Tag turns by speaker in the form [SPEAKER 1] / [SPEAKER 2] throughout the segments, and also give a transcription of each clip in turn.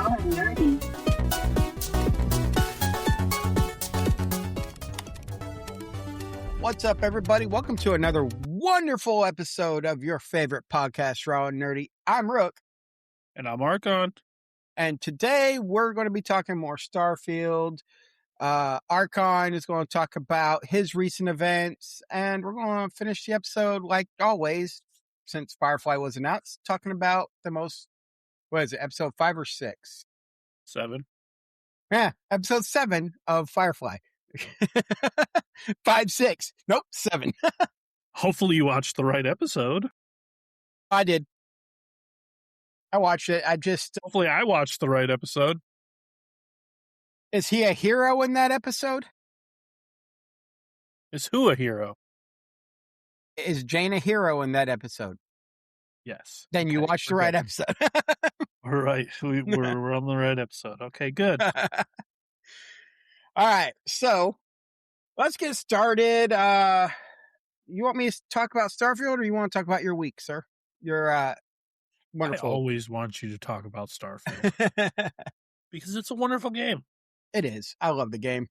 [SPEAKER 1] raw and nerdy.
[SPEAKER 2] What's up, everybody? Welcome to another wonderful episode of your favorite podcast, Raw and Nerdy. I'm Rook.
[SPEAKER 3] And I'm Archon.
[SPEAKER 2] And today we're going to be talking more Starfield. Archon is going to talk about his recent events, and we're going to finish the episode, like always, since Firefly was announced, talking about the most, what is it, episode 5 or 6?
[SPEAKER 3] 7.
[SPEAKER 2] Yeah, episode 7 of Firefly. 5, 6. Nope, 7.
[SPEAKER 3] Hopefully you watched the right episode.
[SPEAKER 2] I did. I watched it.
[SPEAKER 3] Hopefully I watched the right episode.
[SPEAKER 2] Is he a hero in that episode?
[SPEAKER 3] Is who a hero?
[SPEAKER 2] Is Jane a hero in that episode?
[SPEAKER 3] Yes.
[SPEAKER 2] Then you watched the right episode.
[SPEAKER 3] We're right. We're on the right episode. Okay, good.
[SPEAKER 2] All right. So let's get started. You want me to talk about Starfield, or you want to talk about your week, sir? Your wonderful.
[SPEAKER 3] I always want you to talk about Starfield because it's a wonderful game.
[SPEAKER 2] It is. I love the game.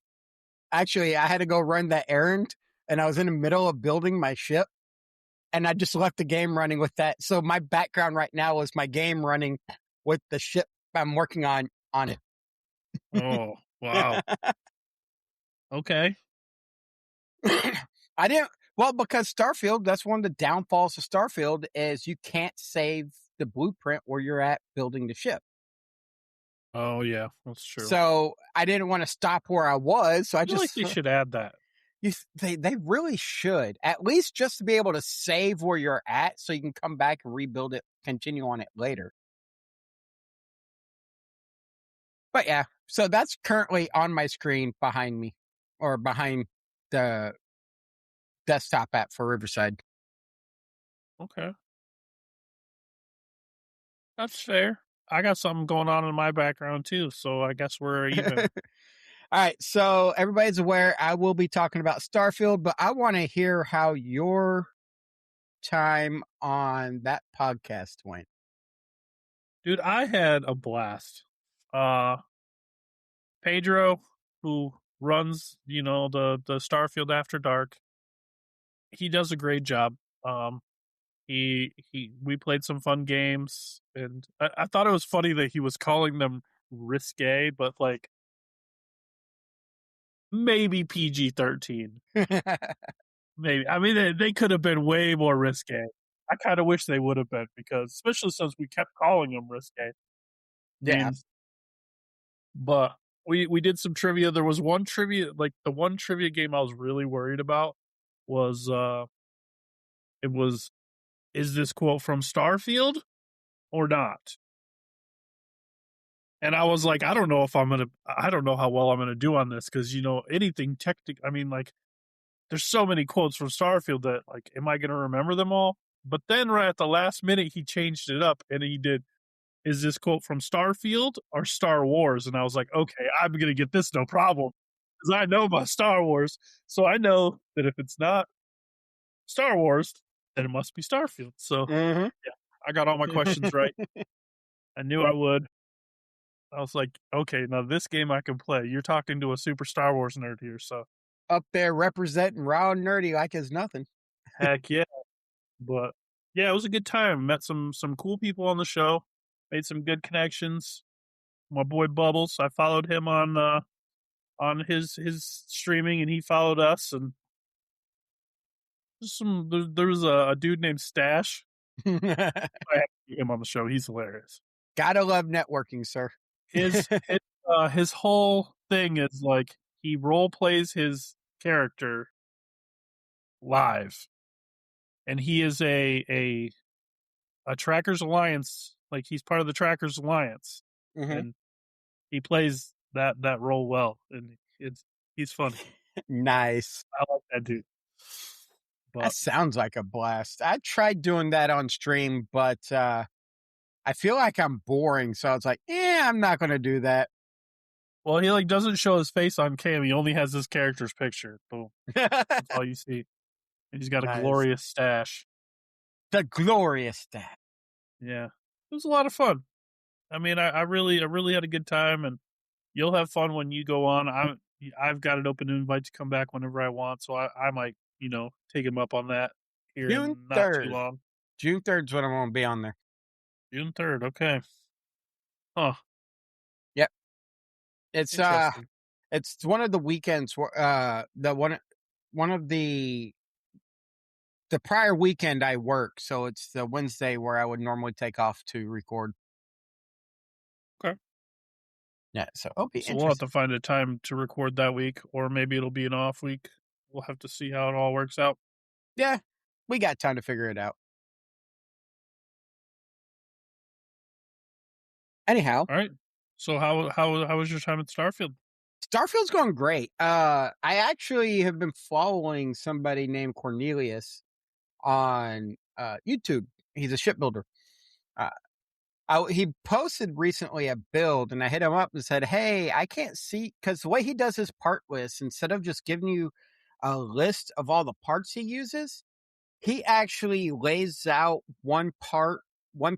[SPEAKER 2] Actually, I had to go run that errand, and I was in the middle of building my ship, and I just left the game running with that. So my background right now is my game running with the ship I'm working on it.
[SPEAKER 3] Oh, wow. Okay.
[SPEAKER 2] Because Starfield, that's one of the downfalls of Starfield is you can't save the blueprint where you're at building the ship.
[SPEAKER 3] Oh, yeah, that's true.
[SPEAKER 2] So I didn't want to stop where I was. So I
[SPEAKER 3] feel like they should add that.
[SPEAKER 2] They really should, at least just to be able to save where you're at so you can come back and rebuild it, continue on it later. But yeah, so that's currently on my screen behind me, or behind the desktop app for Riverside.
[SPEAKER 3] Okay. That's fair. I got something going on in my background too, so I guess we're even.
[SPEAKER 2] All right, so everybody's aware I will be talking about Starfield, but I want to hear how your time on that podcast went.
[SPEAKER 3] Dude, I had a blast. Pedro, who runs, the Starfield After Dark, he does a great job. We played some fun games, and I thought it was funny that he was calling them risque, but like maybe PG-13. Maybe. I mean, they could have been way more risque. I kind of wish they would have been, because especially since we kept calling them risque.
[SPEAKER 2] Yeah.
[SPEAKER 3] But we did some trivia. There was one trivia, like the one trivia game I was really worried about was is this quote from Starfield or not? And I was like, I don't know how well I'm gonna do on this, because anything technical. I mean, like, there's so many quotes from Starfield that, like, am I gonna remember them all? But then right at the last minute, he changed it up and he did, is this quote from Starfield or Star Wars? And I was like, okay, I'm gonna get this no problem, because I know about Star Wars, so I know that if it's not Star Wars, then it must be Starfield. So yeah, I got all my questions right. I knew I would. I was like, okay, now this game I can play. You're talking to a super Star Wars nerd here, so
[SPEAKER 2] up there representing Raw and Nerdy like it's nothing.
[SPEAKER 3] Heck yeah. But yeah, it was a good time. Met some cool people on the show. Made some good connections. My boy Bubbles, I followed him on his streaming, and he followed us. And there was a dude named Stash. I have to get him on the show. He's hilarious.
[SPEAKER 2] Gotta love networking, sir.
[SPEAKER 3] His whole thing is like he role plays his character live, and he is a Trackers Alliance. Like, he's part of the Trackers Alliance, and he plays that role well, and he's funny.
[SPEAKER 2] Nice.
[SPEAKER 3] I like that dude. But
[SPEAKER 2] that sounds like a blast. I tried doing that on stream, but I feel like I'm boring, so I was like, I'm not going to do that.
[SPEAKER 3] Well, he like doesn't show his face on cam. He only has his character's picture. Boom. That's all you see. And he's got a glorious stash.
[SPEAKER 2] The glorious stash.
[SPEAKER 3] Yeah. It was a lot of fun. I mean, I really had a good time, and you'll have fun when you go on. I've got an open invite to come back whenever I want, so I might take him up on that here
[SPEAKER 2] June
[SPEAKER 3] in not too
[SPEAKER 2] 3rd.
[SPEAKER 3] long.
[SPEAKER 2] June 3rd is when I'm going to be on there.
[SPEAKER 3] June 3rd. Okay. Huh.
[SPEAKER 2] Yep. It's
[SPEAKER 3] Interesting.
[SPEAKER 2] it's one of the weekends where one of the prior weekend I work, so it's the Wednesday where I would normally take off to record.
[SPEAKER 3] Okay.
[SPEAKER 2] Yeah, so it'll be
[SPEAKER 3] So we'll have to
[SPEAKER 2] interesting.
[SPEAKER 3] find a time to record that week, or maybe it'll be an off week. We'll have to see how it all works out.
[SPEAKER 2] Yeah, we got time to figure it out. Anyhow,
[SPEAKER 3] All right. So how was your time at Starfield?
[SPEAKER 2] Starfield's going great. I actually have been following somebody named Cornelius on YouTube. He's a shipbuilder. Uh, he posted recently a build, and I hit him up and said, "Hey, I can't see," because the way he does his part list, instead of just giving you a list of all the parts he uses, he actually lays out one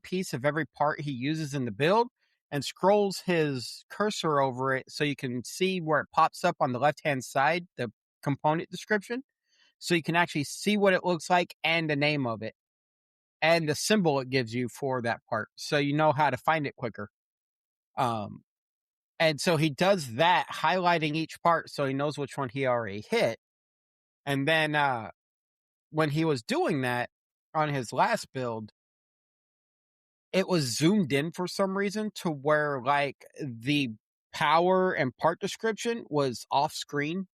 [SPEAKER 2] piece of every part he uses in the build, and scrolls his cursor over it so you can see where it pops up on the left hand side, the component description, so you can actually see what it looks like and the name of it and the symbol it gives you for that part, so you know how to find it quicker. Um, and so he does that, highlighting each part so he knows which one he already hit. And then when he was doing that on his last build, it was zoomed in for some reason to where like the power and part description was off screen.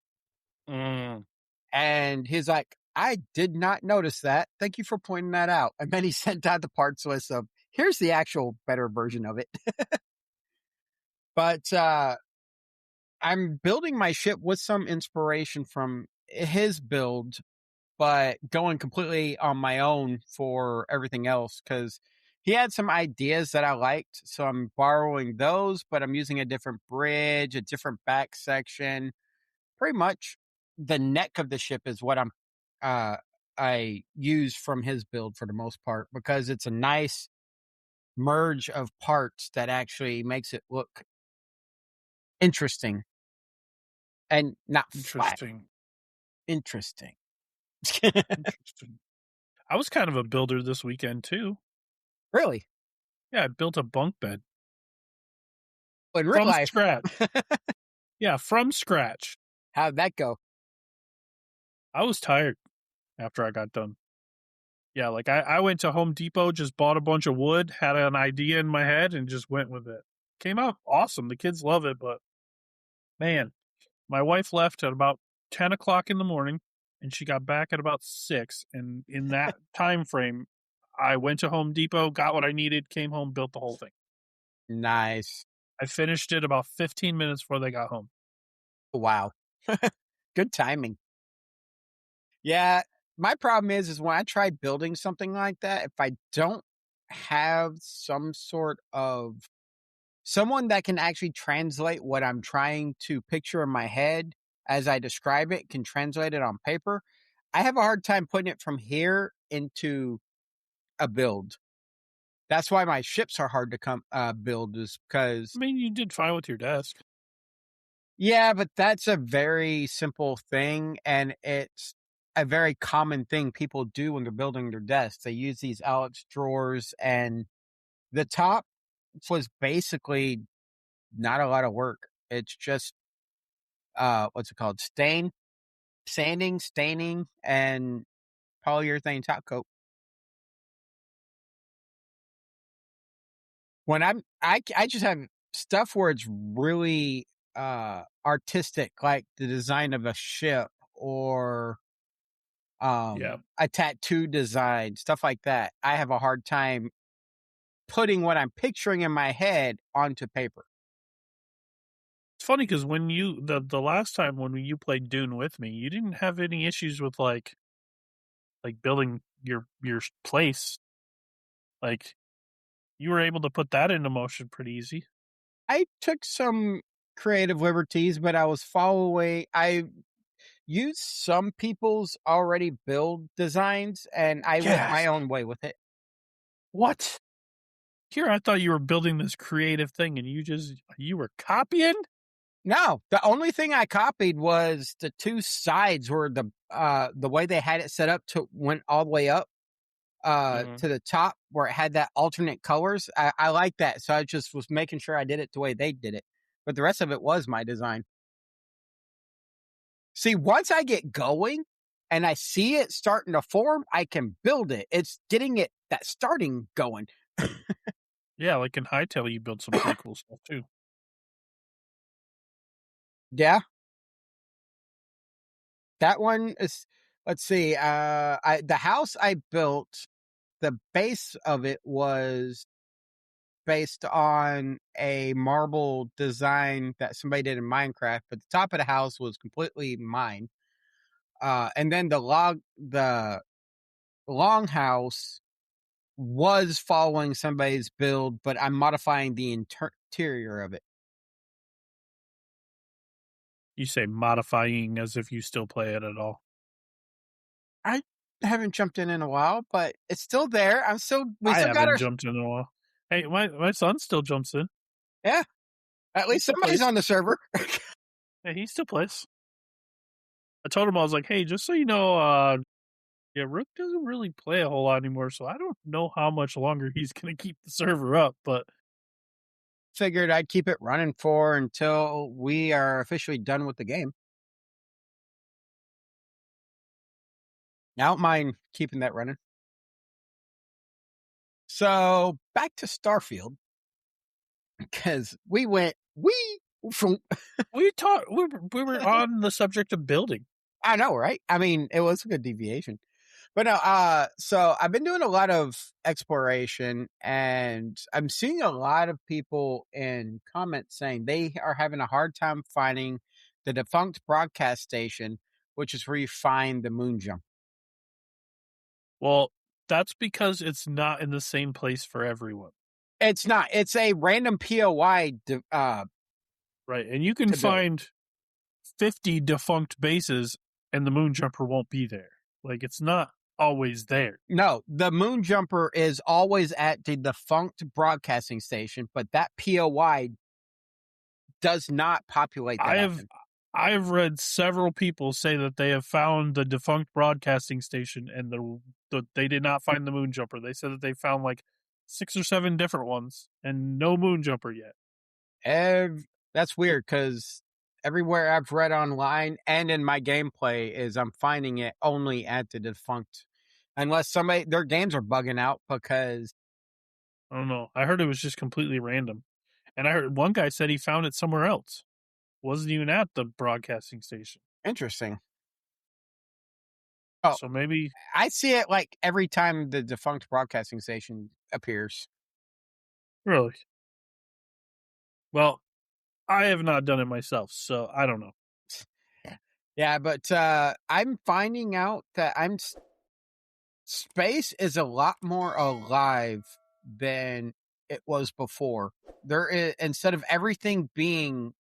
[SPEAKER 3] Mm,
[SPEAKER 2] And he's like, I did not notice that. Thank you for pointing that out. And then he sent out the parts list of here's the actual better version of it. But I'm building my ship with some inspiration from his build, but going completely on my own for everything else because he had some ideas that I liked. So I'm borrowing those, but I'm using a different bridge, a different back section. Pretty much the neck of the ship is what uh, I use from his build for the most part because it's a nice merge of parts that actually makes it look interesting and not flat.
[SPEAKER 3] interesting.
[SPEAKER 2] Interesting.
[SPEAKER 3] Interesting. I was kind of a builder this weekend too.
[SPEAKER 2] Really?
[SPEAKER 3] Yeah, I built a bunk bed
[SPEAKER 2] In real
[SPEAKER 3] from
[SPEAKER 2] life,
[SPEAKER 3] scratch. Yeah, from scratch.
[SPEAKER 2] how'd that go?
[SPEAKER 3] I was tired after I got done. Yeah, like I went to Home Depot, just bought a bunch of wood, had an idea in my head, and just went with it. Came out awesome. The kids love it, but man, my wife left at about 10 o'clock in the morning, and she got back at about 6. And in that time frame, I went to Home Depot, got what I needed, came home, built the whole thing.
[SPEAKER 2] Nice.
[SPEAKER 3] I finished it about 15 minutes before they got home.
[SPEAKER 2] Wow. Good timing. Yeah. My problem is when I try building something like that, if I don't have some sort of someone that can actually translate what I'm trying to picture in my head as I describe it, can translate it on paper, I have a hard time putting it from here into a build. That's why my ships are hard to build, is
[SPEAKER 3] I
[SPEAKER 2] because
[SPEAKER 3] mean, you did fine with your desk.
[SPEAKER 2] yeah, but that's a very simple thing, and it's a very common thing people do when they're building their desks. They use these Alex drawers, and the top was basically not a lot of work. It's just what's it called? Sanding, staining, and polyurethane top coat. When I just have stuff where it's really artistic, like the design of a ship or
[SPEAKER 3] Yeah.
[SPEAKER 2] a tattoo design, stuff like that. I have a hard time putting what I'm picturing in my head onto paper.
[SPEAKER 3] It's funny because when the last time when you played Dune with me, you didn't have any issues with like building your place. Like you were able to put that into motion pretty easy.
[SPEAKER 2] I took some creative liberties, but I used some people's already build designs and I went my
[SPEAKER 3] Gasp.
[SPEAKER 2] own way with it.
[SPEAKER 3] What? Here, I thought you were building this creative thing, and you were copying.
[SPEAKER 2] No, the only thing I copied was the two sides where the way they had it set up to went all the way up to the top where it had that alternate colors. I like that, so I just was making sure I did it the way they did it. But the rest of it was my design. See, once I get going and I see it starting to form, I can build it. It's getting it that starting going.
[SPEAKER 3] Yeah, like in Hightail, you build some pretty cool stuff too.
[SPEAKER 2] Yeah. That one is, let's see, the house I built, the base of it was based on a marble design that somebody did in Minecraft, but the top of the house was completely mine. And then the longhouse was following somebody's build, but I'm modifying the interior of it.
[SPEAKER 3] You say modifying as if you still play it at all.
[SPEAKER 2] I haven't jumped in a while, but it's still there.
[SPEAKER 3] I haven't jumped in a while. Hey, my son still jumps in.
[SPEAKER 2] Yeah. At least somebody's on the server.
[SPEAKER 3] Yeah, he still plays. I told him, I was like, hey, just so you know, yeah, Rook doesn't really play a whole lot anymore, so I don't know how much longer he's going to keep the server up, but
[SPEAKER 2] figured I'd keep it running for until we are officially done with the game. I don't mind keeping that running. So back to Starfield, because we went we
[SPEAKER 3] were on the subject of building.
[SPEAKER 2] I know, right? I mean, it was a good deviation. But no, so I've been doing a lot of exploration, and I'm seeing a lot of people in comments saying they are having a hard time finding the defunct broadcast station, which is where you find the moon jump.
[SPEAKER 3] Well, that's because it's not in the same place for everyone.
[SPEAKER 2] It's not. It's a random POI.
[SPEAKER 3] Right, and you can find 50 defunct bases, and the moon jumper won't be there. Like, it's not always there.
[SPEAKER 2] No, the moon jumper is always at the defunct broadcasting station, but that POI does not populate that.
[SPEAKER 3] I've read several people say that they have found the defunct broadcasting station, and they did not find the moon jumper. They said that they found like 6 or 7 different ones and no moon jumper yet.
[SPEAKER 2] That's weird, because everywhere I've read online and in my gameplay is I'm finding it only at the defunct, unless their games are bugging out, because
[SPEAKER 3] I don't know. I heard it was just completely random, and I heard one guy said he found it somewhere else. Wasn't even at the broadcasting station.
[SPEAKER 2] Interesting. Oh,
[SPEAKER 3] so maybe
[SPEAKER 2] I see it like every time the defunct broadcasting station appears.
[SPEAKER 3] Really? Well, I have not done it myself, so I don't know.
[SPEAKER 2] Yeah, but I'm finding out that space is a lot more alive than it was before. There is, instead of everything being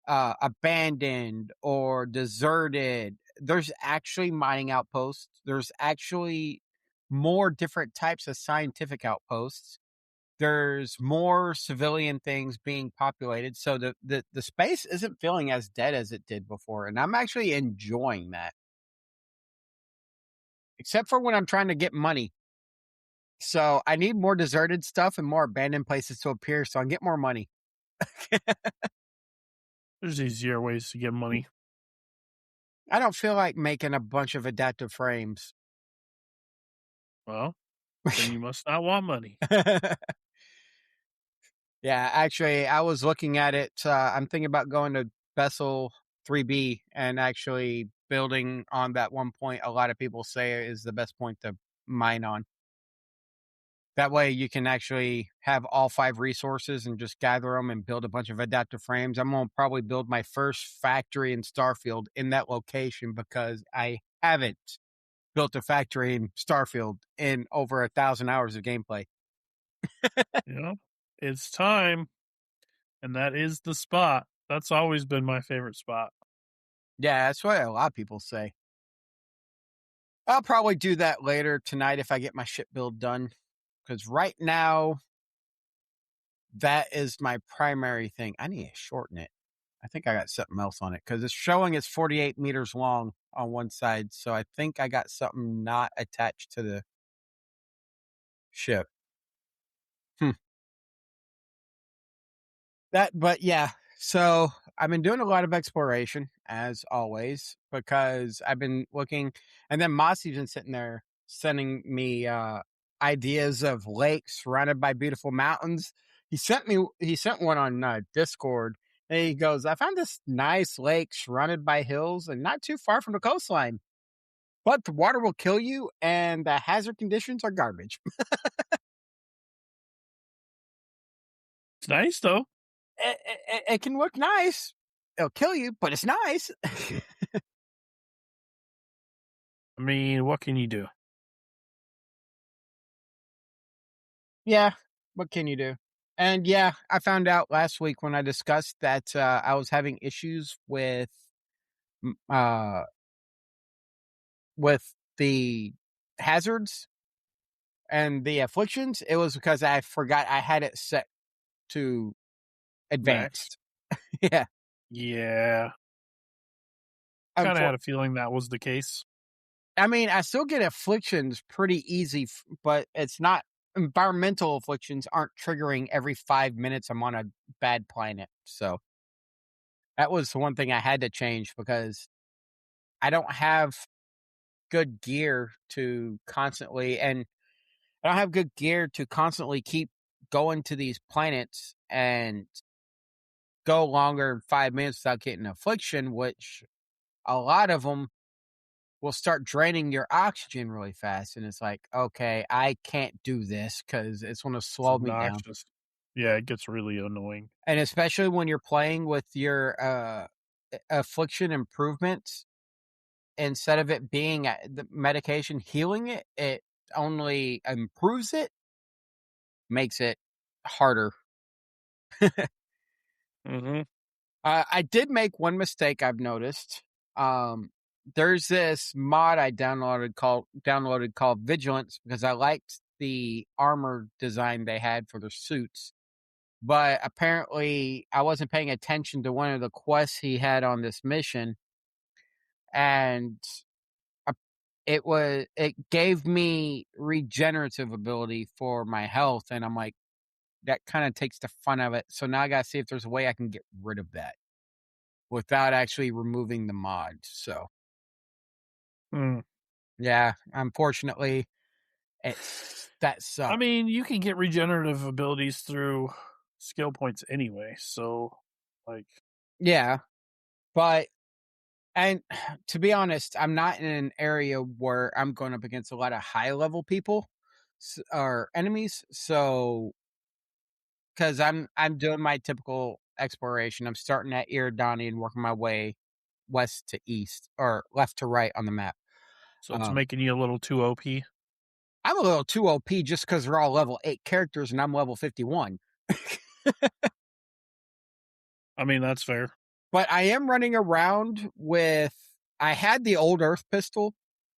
[SPEAKER 2] abandoned or deserted, there's actually mining outposts. There's actually more different types of scientific outposts. There's more civilian things being populated. So the space isn't feeling as dead as it did before. And I'm actually enjoying that. Except for when I'm trying to get money. So I need more deserted stuff and more abandoned places to appear so I can get more money.
[SPEAKER 3] There's easier ways to get money.
[SPEAKER 2] I don't feel like making a bunch of adaptive frames.
[SPEAKER 3] Well, then you must not want money.
[SPEAKER 2] Yeah, actually, I was looking at it. I'm thinking about going to Bessel 3B and actually building on that one point a lot of people say is the best point to mine on. That way you can actually have all 5 resources and just gather them and build a bunch of adaptive frames. I'm going to probably build my first factory in Starfield in that location, because I haven't built a factory in Starfield in over 1,000 hours of gameplay.
[SPEAKER 3] It's time. And that is the spot. That's always been my favorite spot.
[SPEAKER 2] Yeah, that's what a lot of people say. I'll probably do that later tonight if I get my ship build done. Because right now, That is my primary thing. I need to shorten it. I think I got something else on it because it's showing it's 48 meters long on one side. So I think I got something not attached to the ship. Hmm. But yeah. So I've been doing a lot of exploration as always because I've been looking, and then Mossy's been sitting there sending me ideas of lakes surrounded by beautiful mountains. He sent one on Discord, and he goes, "I found this nice lake surrounded by hills and not too far from the coastline, but the water will kill you, and the hazard conditions are garbage."
[SPEAKER 3] It's nice though.
[SPEAKER 2] It can look nice. It'll kill you, but it's nice.
[SPEAKER 3] I mean, what can you do?
[SPEAKER 2] Yeah, what can you do? And yeah, I found out last week when I discussed that I was having issues m- uh with the hazards and the afflictions. It was because I forgot I had it set to
[SPEAKER 3] Max.
[SPEAKER 2] advanced. Yeah.
[SPEAKER 3] Yeah. Kind of
[SPEAKER 2] Unfor-
[SPEAKER 3] had a feeling that was the case.
[SPEAKER 2] I mean, I still get afflictions pretty easy, but it's not environmental afflictions aren't triggering every 5 minutes I'm on a bad planet. So that was the one thing I had to change because I don't have good gear to constantly, and I don't have good gear to constantly keep going to these planets and go longer than 5 minutes without getting affliction, which a lot of them will start draining your oxygen really fast. And it's like, okay, I can't do this because it's going to
[SPEAKER 3] It's
[SPEAKER 2] slow me down.
[SPEAKER 3] obnoxious. Yeah, it gets really annoying.
[SPEAKER 2] And especially when you're playing with your affliction improvements, instead of it being the medication healing it, it only improves it, makes it harder.
[SPEAKER 3] Mm-hmm.
[SPEAKER 2] I did make one mistake I've noticed. Um, there's this mod I downloaded called Vigilance because I liked the armor design they had for their suits. But apparently, I wasn't paying attention to one of the quests he had on this mission, and uh, it gave me regenerative ability for my health, and I'm like, that kind of takes the fun of it. So now I gotta see if there's a way I can get rid of that without actually removing the mod. So
[SPEAKER 3] Mm.
[SPEAKER 2] yeah, unfortunately, that
[SPEAKER 3] I
[SPEAKER 2] sucks.
[SPEAKER 3] mean, you can get regenerative abilities through skill points anyway. So, like,
[SPEAKER 2] Yeah, but and to be honest, I'm not in an area where I'm going up against a lot of high level people or enemies. So because I'm doing my typical exploration, I'm starting at Iridani and working my way west to east or left to right on the map.
[SPEAKER 3] so it's
[SPEAKER 2] Um,
[SPEAKER 3] making you a little too OP.
[SPEAKER 2] I'm a little too OP just because they're all level 8 characters and I'm level 51.
[SPEAKER 3] I mean, that's fair.
[SPEAKER 2] But I am running around with. I had the old Earth pistol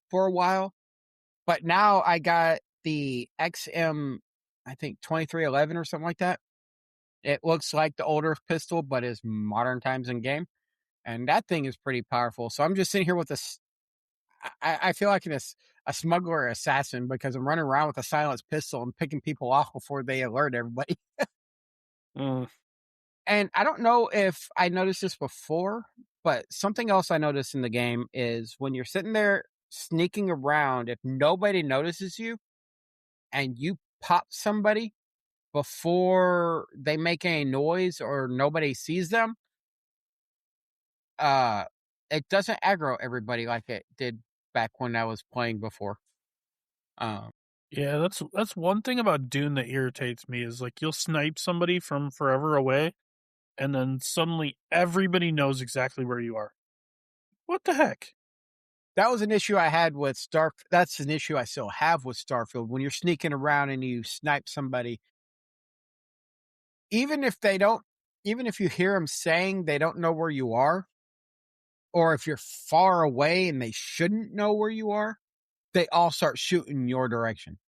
[SPEAKER 2] for a while, but now I got the XM, I think 2311 or something like that. It looks like the old Earth pistol, but is modern times in game. And that thing is pretty powerful. So I'm just sitting here with this. I feel like a smuggler assassin because I'm running around with a silenced pistol and picking people off before they alert everybody.
[SPEAKER 3] Mm.
[SPEAKER 2] And I don't know if I noticed this before, but something else I noticed in the game is when you're sitting there sneaking around, if nobody notices you and you pop somebody before they make any noise or nobody sees them, uh, it doesn't aggro everybody like it did back when I was playing before. Um,
[SPEAKER 3] Yeah, that's one thing about Dune that irritates me is like you'll snipe somebody from forever away, and then suddenly everybody knows exactly where you are. What the heck?
[SPEAKER 2] that was an issue I had with Star. That's an issue I still have with Starfield. When you're sneaking around and you snipe somebody, even if they don't, even if you hear them saying they don't know where you are, or if you're far away and they shouldn't know where you are, they all start shooting your direction.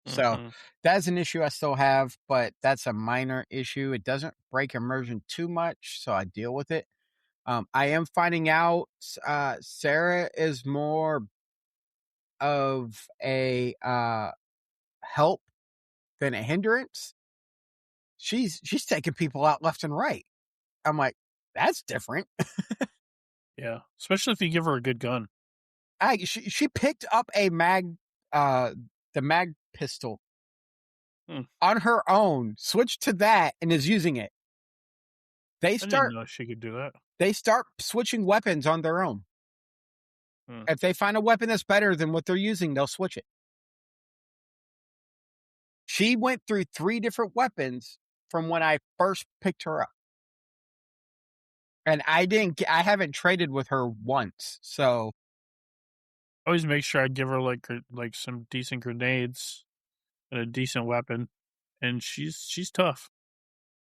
[SPEAKER 2] So
[SPEAKER 3] Mm-hmm.
[SPEAKER 2] that's an issue I still have, but that's a minor issue. It doesn't break immersion too much, so I deal with it. I am finding out Sarah is more of a help than a hindrance. She's taking people out left and right. I'm like, that's different.
[SPEAKER 3] Yeah, especially if you give her a good gun.
[SPEAKER 2] She picked up a uh the mag pistol
[SPEAKER 3] Hmm.
[SPEAKER 2] on her own, switched to that, and is using it. They
[SPEAKER 3] I didn't
[SPEAKER 2] start
[SPEAKER 3] know she could do that.
[SPEAKER 2] they start switching weapons on their own.
[SPEAKER 3] Hmm.
[SPEAKER 2] If they find a weapon that's better than what they're using, they'll switch it. She went through 3 different weapons from when I first picked her up. And I haven't traded with her once. So,
[SPEAKER 3] Always make sure I give her like some decent grenades and a decent weapon, and she's tough.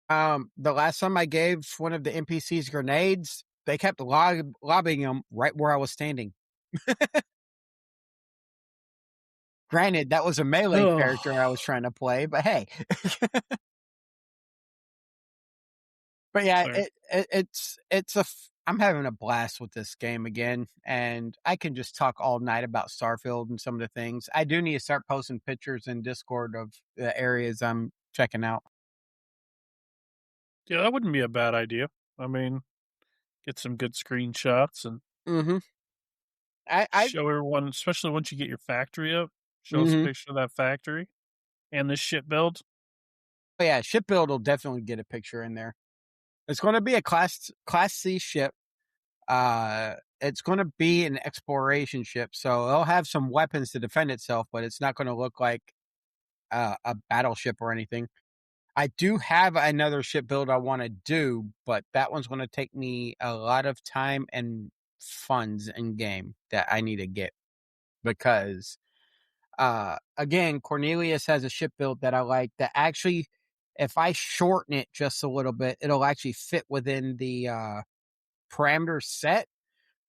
[SPEAKER 2] the last time I gave one of the NPCs grenades, they kept lobbing them right where I was standing. Granted, that was a melee character I
[SPEAKER 3] Oh,
[SPEAKER 2] was trying to play, but hey. But yeah,
[SPEAKER 3] sorry.
[SPEAKER 2] I'm having a blast with this game again, and I can just talk all night about Starfield and some of the things. I do need to start posting pictures in Discord of the areas I'm checking out.
[SPEAKER 3] Yeah, that wouldn't be a bad idea. I mean, get some good screenshots and
[SPEAKER 2] Mm-hmm. I
[SPEAKER 3] show everyone, especially once you get your factory up. Show us a
[SPEAKER 2] mm-hmm.
[SPEAKER 3] picture of that factory and this ship build.
[SPEAKER 2] But yeah, ship build will definitely get a picture in there. It's going to be a class C ship. It's going to be an exploration ship, so it'll have some weapons to defend itself, but it's not going to look like a battleship or anything. I do have another ship build I want to do, but that one's going to take me a lot of time and funds in game that I need to get because, again, Cornelius has a ship build that I like that actually, if I shorten it just a little bit, it'll actually fit within the parameter set,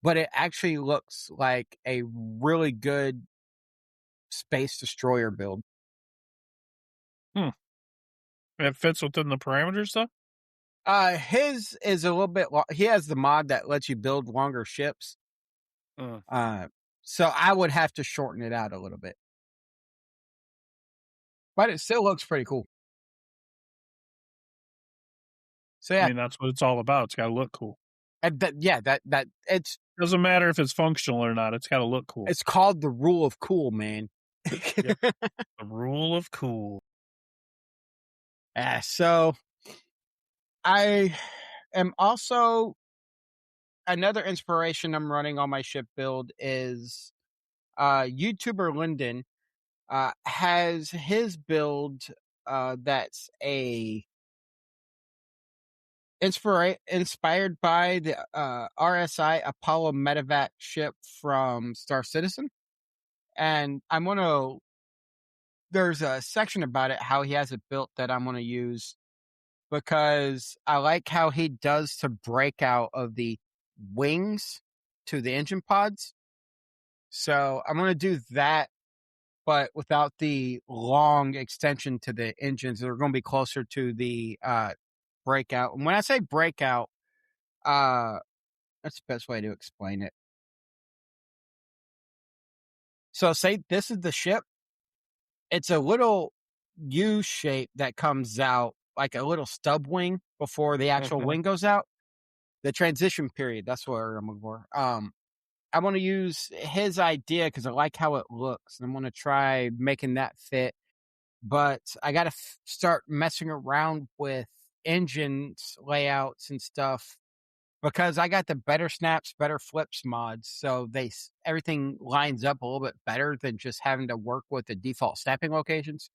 [SPEAKER 2] but it actually looks like a really good space destroyer build.
[SPEAKER 3] Hmm. It fits within the parameters, though.
[SPEAKER 2] His is a little bit. He has the mod that lets you build longer ships.
[SPEAKER 3] Uh,
[SPEAKER 2] Uh, so I would have to shorten it out a little bit, but it still looks pretty cool. So
[SPEAKER 3] I
[SPEAKER 2] yeah,
[SPEAKER 3] mean, that's what it's all about. It's got to look cool.
[SPEAKER 2] that
[SPEAKER 3] Doesn't matter if it's functional or not. It's got to look cool.
[SPEAKER 2] it's called the rule of cool, man.
[SPEAKER 3] Yep. The rule of cool.
[SPEAKER 2] So I am also another inspiration I'm running on my ship build is YouTuber Linden has his build that's a inspired by the RSI Apollo medevac ship from Star Citizen. And I'm going to, there's a section about it, how he has it built that I'm going to use because I like how he does to break out of the wings to the engine pods. So I'm going to do that, but without the long extension to the engines. They're going to be closer to the breakout. And when I say breakout, uh, that's the best way to explain it. So, say this is the ship. It's a little U shape that comes out like a little stub wing before the actual
[SPEAKER 3] Mhm.
[SPEAKER 2] wing goes out. The transition period. That's what I'm looking for. I want to use his idea because I like how it looks, and I'm going to try making that fit. But I got to start messing around with engines layouts and stuff because I got the better snaps, better flips mods, so everything lines up a little bit better than just having to work with the default snapping locations.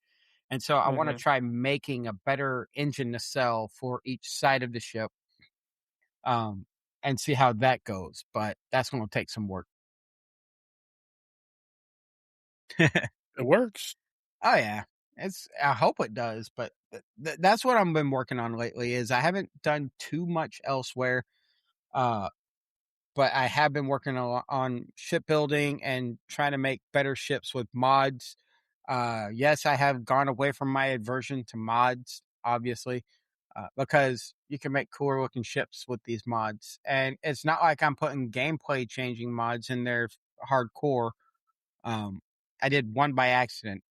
[SPEAKER 2] And so I want to
[SPEAKER 3] Mhm.
[SPEAKER 2] try making a better engine to sell for each side of the ship, um, and see how that goes. But that's going to take some work. Oh
[SPEAKER 3] It works.
[SPEAKER 2] yeah, I hope it does, but that's what I've been working on lately. Is I haven't done too much elsewhere. Uh, but I have been working a lot on shipbuilding and trying to make better ships with mods. Yes, I have gone away from my aversion to mods, obviously, because you can make cooler looking ships with these mods. And it's not like I'm putting gameplay changing mods in there hardcore. Um, I did one by accident.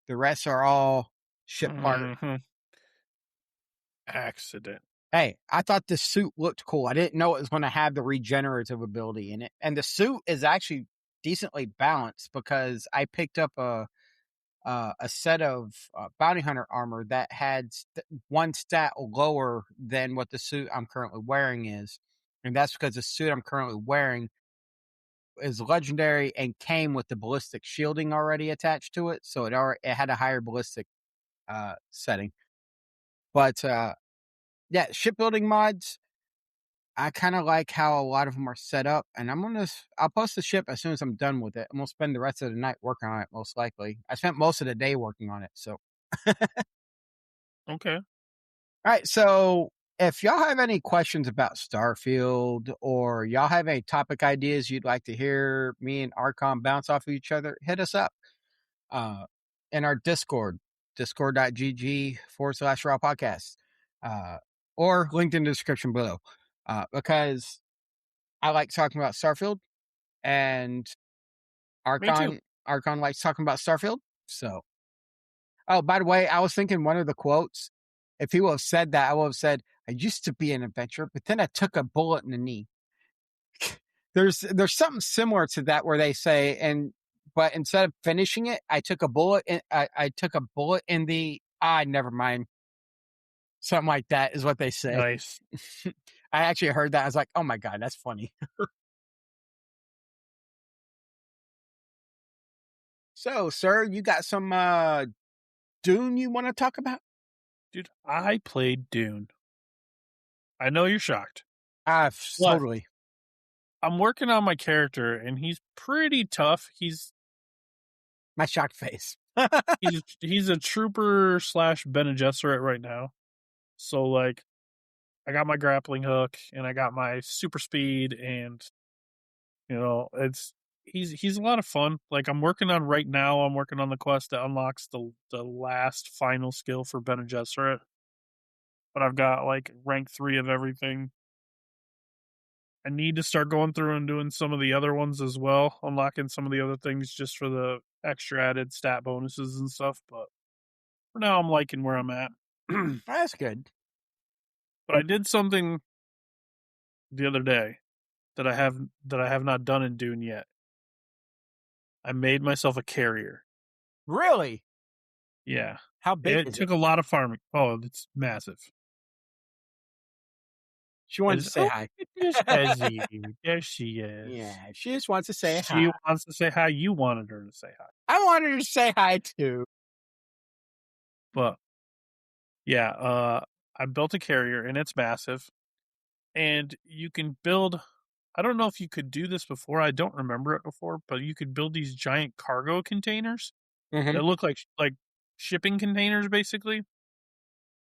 [SPEAKER 2] The rest are all ship part.
[SPEAKER 3] Mhm. Accident.
[SPEAKER 2] Hey, I thought the suit looked cool. I didn't know it was going to have the regenerative ability in it. And the suit is actually decently balanced because I picked up a set of bounty hunter armor that had one stat lower than what the suit I'm currently wearing is. And that's because the suit I'm currently wearing is legendary and came with the ballistic shielding already attached to it. So it had a higher ballistic setting. But yeah, shipbuilding mods, I kind of like how a lot of them are set up, and I'll post the ship as soon as I'm done with it, and we'll spend the rest of the night working on it. Most likely, I spent most of the day working on it. So, all
[SPEAKER 3] Okay.
[SPEAKER 2] right. So, if y'all have any questions about Starfield, or y'all have any topic ideas you'd like to hear me and Archon bounce off of each other, hit us up in our Discord, discord.gg/raw podcast, or linked in the description below, because I like talking about Starfield, and
[SPEAKER 3] Me too.
[SPEAKER 2] Archon likes talking about Starfield. So, oh, by the way, I was thinking one of the quotes. If he would have said that, I would have said, "I used to be an adventurer, but then I took a bullet in the knee." There's something similar to that where they say, but instead of finishing it, I took a bullet. I took a bullet in the. Never mind. Something like that is what they say.
[SPEAKER 3] Nice.
[SPEAKER 2] I actually heard that. I was like, "Oh my god, that's funny." So, sir, you got some Dune you want to talk about?
[SPEAKER 3] Dude, I played Dune. I know you're shocked. But
[SPEAKER 2] Totally.
[SPEAKER 3] I'm working on my character, and he's pretty tough.
[SPEAKER 2] My shocked face.
[SPEAKER 3] He's a trooper / Bene Gesserit right now. So like, I got my grappling hook, and I got my super speed, and he's a lot of fun. Like I'm working on right now. I'm working on the quest that unlocks the last final skill for Bene Gesserit. But I've got like rank 3 of everything. I need to start going through and doing some of the other ones as well, unlocking some of the other things just for the extra added stat bonuses and stuff. But for now, I'm liking where I'm at.
[SPEAKER 2] That's good.
[SPEAKER 3] But I did something the other day that I have not done in Dune yet. I made myself a carrier.
[SPEAKER 2] Really?
[SPEAKER 3] Yeah,
[SPEAKER 2] How big
[SPEAKER 3] it
[SPEAKER 2] is
[SPEAKER 3] took
[SPEAKER 2] it?
[SPEAKER 3] a lot of farming. Oh, it's massive.
[SPEAKER 2] She wanted to say hi.
[SPEAKER 3] There's Ezzy. There she is.
[SPEAKER 2] Yeah, she just wants to say
[SPEAKER 3] She
[SPEAKER 2] hi.
[SPEAKER 3] wants to say hi. You wanted her to say hi.
[SPEAKER 2] I wanted her to say hi too.
[SPEAKER 3] But yeah, I built a carrier and it's massive. And you can build. I don't know if you could do this before. I don't remember it before, but you could build these giant cargo containers
[SPEAKER 2] Mm-hmm.
[SPEAKER 3] that look like shipping containers, basically,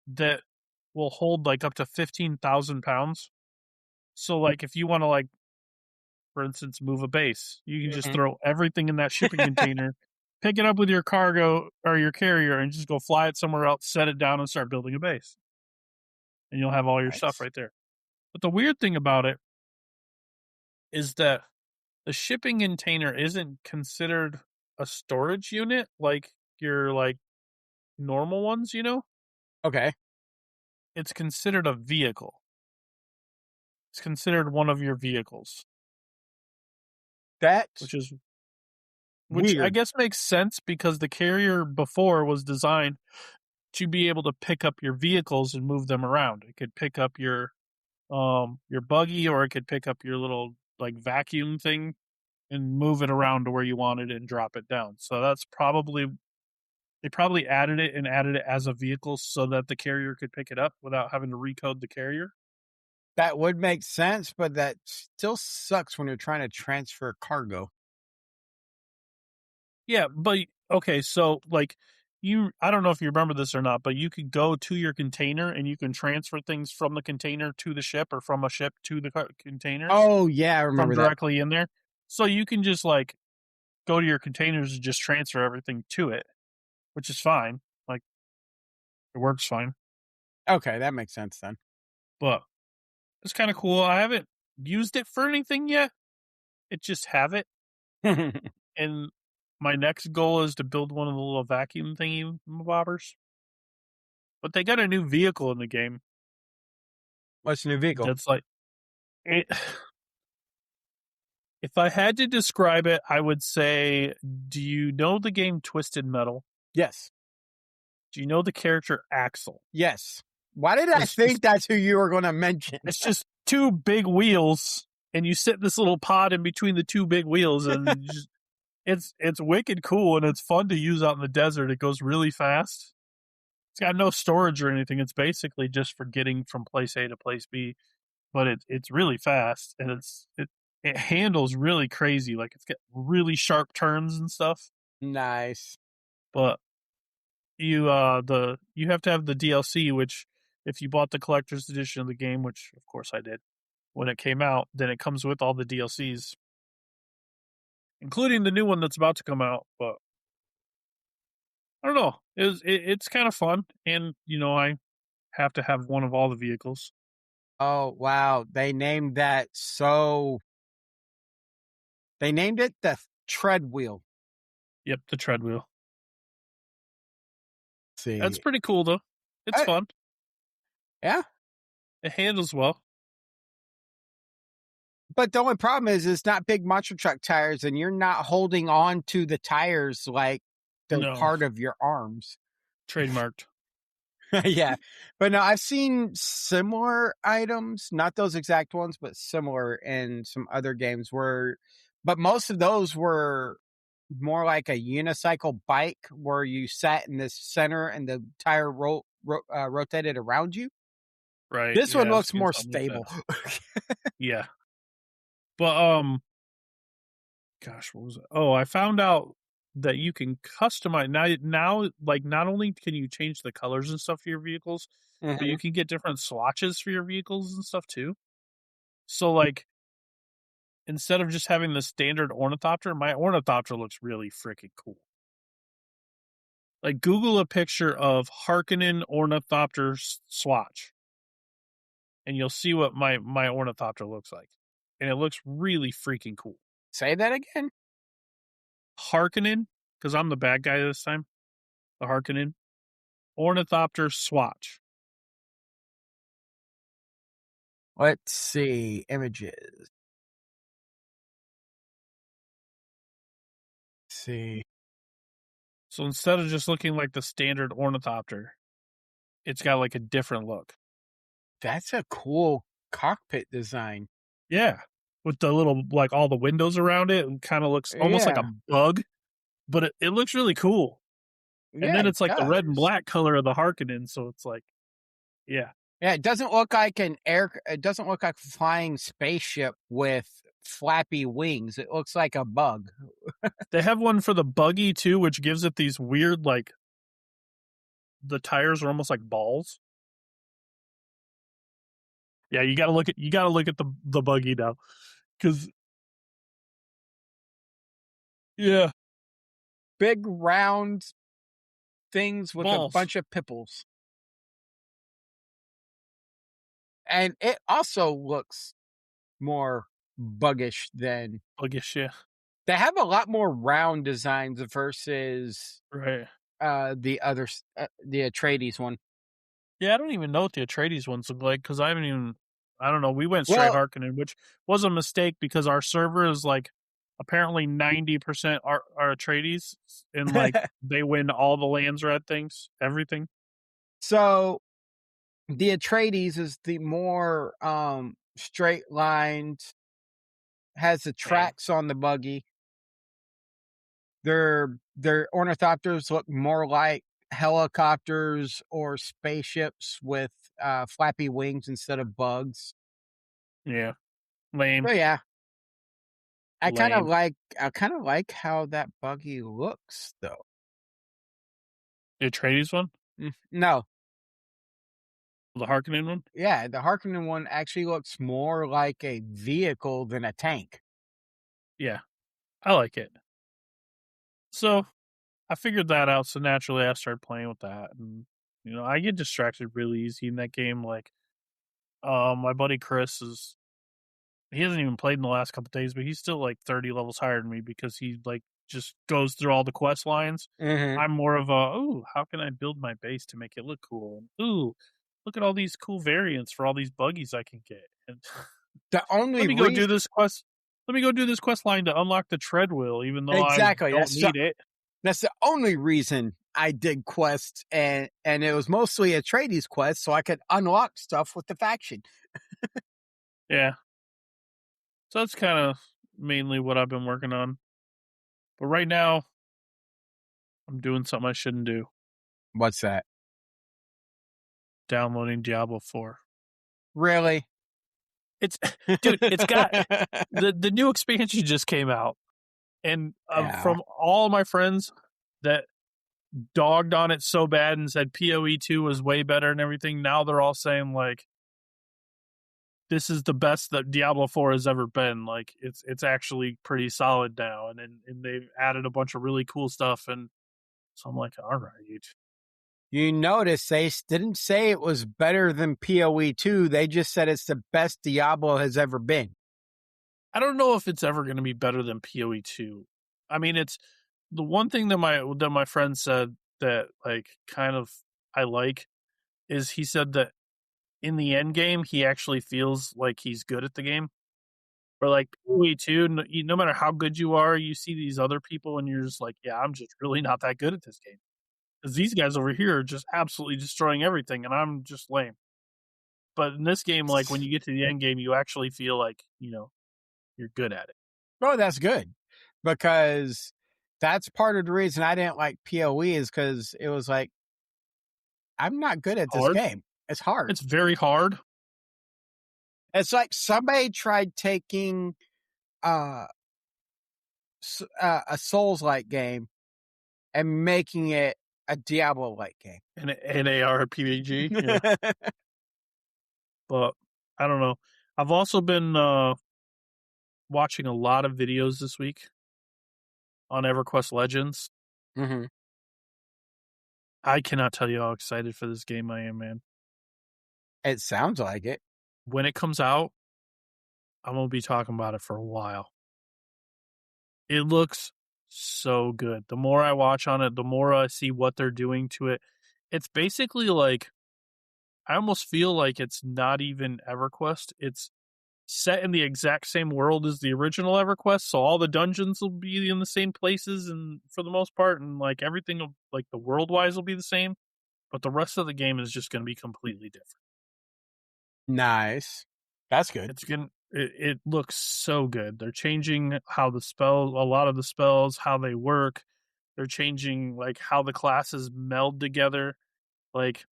[SPEAKER 3] that will hold like up to 15,000 pounds. So, like, if you want to, like, for instance, move a base, you can just
[SPEAKER 2] Mm-hmm.
[SPEAKER 3] throw everything in that shipping container, pick it up with your cargo or your carrier, and just go fly it somewhere else, set it down, and start building a base. And you'll have all your stuff
[SPEAKER 2] Nice.
[SPEAKER 3] right there. But the weird thing about it is that the shipping container isn't considered a storage unit like your like normal ones,
[SPEAKER 2] Okay.
[SPEAKER 3] It's considered a vehicle. It's considered one of your vehicles,
[SPEAKER 2] That's
[SPEAKER 3] which I
[SPEAKER 2] weird.
[SPEAKER 3] guess makes sense because the carrier before was designed to be able to pick up your vehicles and move them around. It could pick up your buggy, or it could pick up your little like vacuum thing and move it around to where you wanted it and drop it down. So that's probably they probably added it as a vehicle so that the carrier could pick it up without having to recode the carrier.
[SPEAKER 2] That would make sense, but that still sucks when you're trying to transfer cargo.
[SPEAKER 3] Yeah, but okay, so like I don't know if you remember this or not, but you could go to your container and you can transfer things from the container to the ship or from a ship to the containers
[SPEAKER 2] Oh yeah, I
[SPEAKER 3] from
[SPEAKER 2] remember that.
[SPEAKER 3] directly in there. So you can just like go to your containers and just transfer everything to it. which is fine. Like, it works fine.
[SPEAKER 2] Okay, that makes sense then.
[SPEAKER 3] But it's kind of cool. I haven't used it for anything yet. It just have it. And my next goal is to build one of the little vacuum thingy bobbers. But they got a new vehicle in the game.
[SPEAKER 2] What's the new vehicle?
[SPEAKER 3] That's like it. If I had to describe it, I would say, do you know the game Twisted Metal?
[SPEAKER 2] Yes.
[SPEAKER 3] Do you know the character Axel?
[SPEAKER 2] Yes. Why did I think that's who you were going to mention?
[SPEAKER 3] It's just two big wheels, and you sit in this little pod in between the two big wheels, and just, it's wicked cool, and it's fun to use out in the desert. It goes really fast. It's got no storage or anything. It's basically just for getting from place A to place B, but it's really fast, and it handles really crazy. Like, it's got really sharp turns and stuff.
[SPEAKER 2] Nice.
[SPEAKER 3] But you have to have the DLC, which if you bought the collector's edition of the game, which of course I did when it came out, then it comes with all the DLCs, including the new one that's about to come out. But I don't know, it's kind of fun, and I have to have one of all the vehicles.
[SPEAKER 2] Oh, wow. They named it the tread wheel.
[SPEAKER 3] Yep, the tread wheel.
[SPEAKER 2] See.
[SPEAKER 3] That's pretty cool though. It's fun.
[SPEAKER 2] Yeah.
[SPEAKER 3] It handles well.
[SPEAKER 2] But the only problem is it's not big monster truck tires, and you're not holding on to the tires like they're part of your arms.
[SPEAKER 3] Trademarked.
[SPEAKER 2] Yeah. But no, I've seen similar items, not those exact ones, but similar in some other games but most of those were more like a unicycle bike where you sat in the center and the tire rotated around you.
[SPEAKER 3] Right.
[SPEAKER 2] This one looks more stable.
[SPEAKER 3] Yeah. But gosh, what was it? Oh, I found out that you can customize now. Like, not only can you change the colors and stuff for your vehicles, but you can get different swatches for your vehicles and stuff too. So, like, instead of just having the standard ornithopter, my ornithopter looks really freaking cool. Like, Google a picture of Harkonnen ornithopter swatch, and you'll see what my ornithopter looks like, and it looks really freaking cool.
[SPEAKER 2] Say that again.
[SPEAKER 3] Harkonnen, because I'm the bad guy this time. The Harkonnen ornithopter swatch.
[SPEAKER 2] Let's see images. Let's see.
[SPEAKER 3] So instead of just looking like the standard ornithopter, it's got like a different look.
[SPEAKER 2] That's a cool cockpit design.
[SPEAKER 3] Yeah. With the little, like, all the windows around it, and kind of looks almost like a bug, but it looks really cool. And then it's like the red and black color of the Harkonnen, so it's like, yeah.
[SPEAKER 2] Yeah, it doesn't look like it doesn't look like a flying spaceship with flappy wings. It looks like a bug.
[SPEAKER 3] They have one for the buggy too, which gives it these weird, like, the tires are almost like balls. Yeah, you gotta look at the buggy now, because yeah,
[SPEAKER 2] Big round things with
[SPEAKER 3] balls.
[SPEAKER 2] a bunch of pipples. And it also looks more buggish than
[SPEAKER 3] Buggish, yeah.
[SPEAKER 2] They have a lot more round designs versus
[SPEAKER 3] Right.
[SPEAKER 2] the Atreides one.
[SPEAKER 3] Yeah, I don't even know what the Atreides ones look like, because I don't know. We went straight Harkonnen, which was a mistake because our server is like apparently 90% are Atreides, and like they win all the lands red things, everything.
[SPEAKER 2] So the Atreides is the more straight lined, has the tracks on the buggy. Their ornithopters look more like helicopters or spaceships with flappy wings instead of bugs.
[SPEAKER 3] Yeah. Lame.
[SPEAKER 2] But yeah. I kind of like how that buggy looks though.
[SPEAKER 3] The Atreides one?
[SPEAKER 2] No.
[SPEAKER 3] The Harkonnen one?
[SPEAKER 2] Yeah, the Harkonnen one actually looks more like a vehicle than a tank.
[SPEAKER 3] Yeah. I like it. So, I figured that out, so naturally I started playing with that, and I get distracted really easy in that game. Like, my buddy Chris he hasn't even played in the last couple days, but he's still like 30 levels higher than me because he like just goes through all the quest lines.
[SPEAKER 2] Mm-hmm.
[SPEAKER 3] I'm more of a, ooh, how can I build my base to make it look cool? And, ooh, look at all these cool variants for all these buggies I can get. And
[SPEAKER 2] The
[SPEAKER 3] let
[SPEAKER 2] only
[SPEAKER 3] me go do
[SPEAKER 2] reason,
[SPEAKER 3] this quest. Let me go do this quest line to unlock the tread wheel, even though I
[SPEAKER 2] exactly,
[SPEAKER 3] don't need it.
[SPEAKER 2] that's the only reason I did quests, and it was mostly a tradies quest, so I could unlock stuff with the faction.
[SPEAKER 3] Yeah. So that's kind of mainly what I've been working on. But right now, I'm doing something I shouldn't do.
[SPEAKER 2] What's that?
[SPEAKER 3] Downloading Diablo 4.
[SPEAKER 2] Really?
[SPEAKER 3] It's dude, it's got the new expansion just came out, and
[SPEAKER 2] Yeah.
[SPEAKER 3] from all my friends that dogged on it so bad and said PoE2 was way better and everything, now they're all saying like this is the best that Diablo 4 has ever been. Like it's actually pretty solid now, and they've added a bunch of really cool stuff, and so I'm like, all right.
[SPEAKER 2] You notice they didn't say it was better than PoE2. They just said it's the best Diablo has ever been.
[SPEAKER 3] I don't know if it's ever going to be better than PoE2. I mean, it's the one thing that my friend said that like kind of I like is he said that in the end game he actually feels like he's good at the game. Or like PoE2, no matter how good you are, you see these other people and you're just like, yeah, I'm just really not that good at this game because these guys over here are just absolutely destroying everything, and I'm just lame. But in this game, like when you get to the end game, you actually feel like you're good at it.
[SPEAKER 2] Oh, that's good, because that's part of the reason I didn't like PoE is because it was like, I'm not good at this
[SPEAKER 3] Hard.
[SPEAKER 2] game. It's hard.
[SPEAKER 3] It's very hard.
[SPEAKER 2] It's like somebody tried taking uh, a Souls-like game and making it a Diablo-like game.
[SPEAKER 3] An ARPG, yeah. But I don't know. I've also been watching a lot of videos this week on EverQuest Legends.
[SPEAKER 2] Mm-hmm.
[SPEAKER 3] I cannot tell you how excited for this game I am, man.
[SPEAKER 2] It sounds like it.
[SPEAKER 3] When it comes out, I'm going to be talking about it for a while. It looks so good. The more I watch on it, the more I see what they're doing to it. It's basically like, I almost feel like it's not even EverQuest. It's set in the exact same world as the original EverQuest, so all the dungeons will be in the same places, and for the most part, and like everything, like the world wise, will be the same. But the rest of the game is just going to be completely different.
[SPEAKER 2] Nice. That's good.
[SPEAKER 3] It looks so good. They're changing how a lot of the spells, how they work. They're changing like how the classes meld together. Like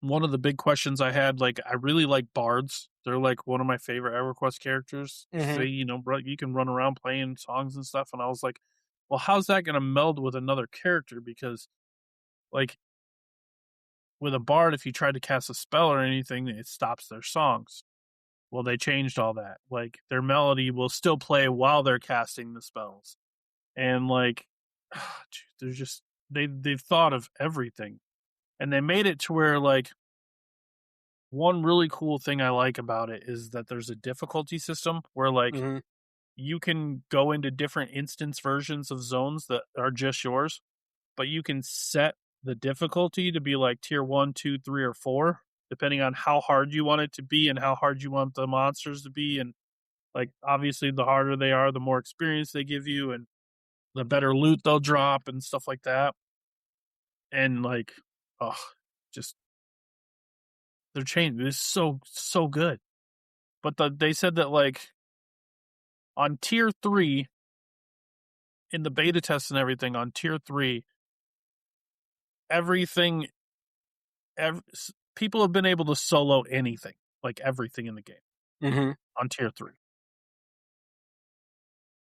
[SPEAKER 3] one of the big questions I had, like I really like bards. They're like one of my favorite EverQuest characters.
[SPEAKER 2] Mm-hmm.
[SPEAKER 3] You can run around playing songs and stuff. And I was like, well, how's that going to meld with another character? Because like with a bard, if you try to cast a spell or anything, it stops their songs. Well, they changed all that. Like their melody will still play while they're casting the spells, and like they're just they've thought of everything, and they made it to where like one really cool thing I like about it is that there's a difficulty system where like
[SPEAKER 2] Mm-hmm.
[SPEAKER 3] you can go into different instance versions of zones that are just yours, but you can set the difficulty to be like tier 1, 2, 3, or 4, depending on how hard you want it to be and how hard you want the monsters to be. And like obviously the harder they are, the more experience they give you and the better loot they'll drop and stuff like that. And like, oh, just they're changing. It's so good. But they said that like on tier 3 in the beta test and everything on tier 3, everything people have been able to solo anything, like everything in the game
[SPEAKER 2] Mm-hmm.
[SPEAKER 3] on tier 3.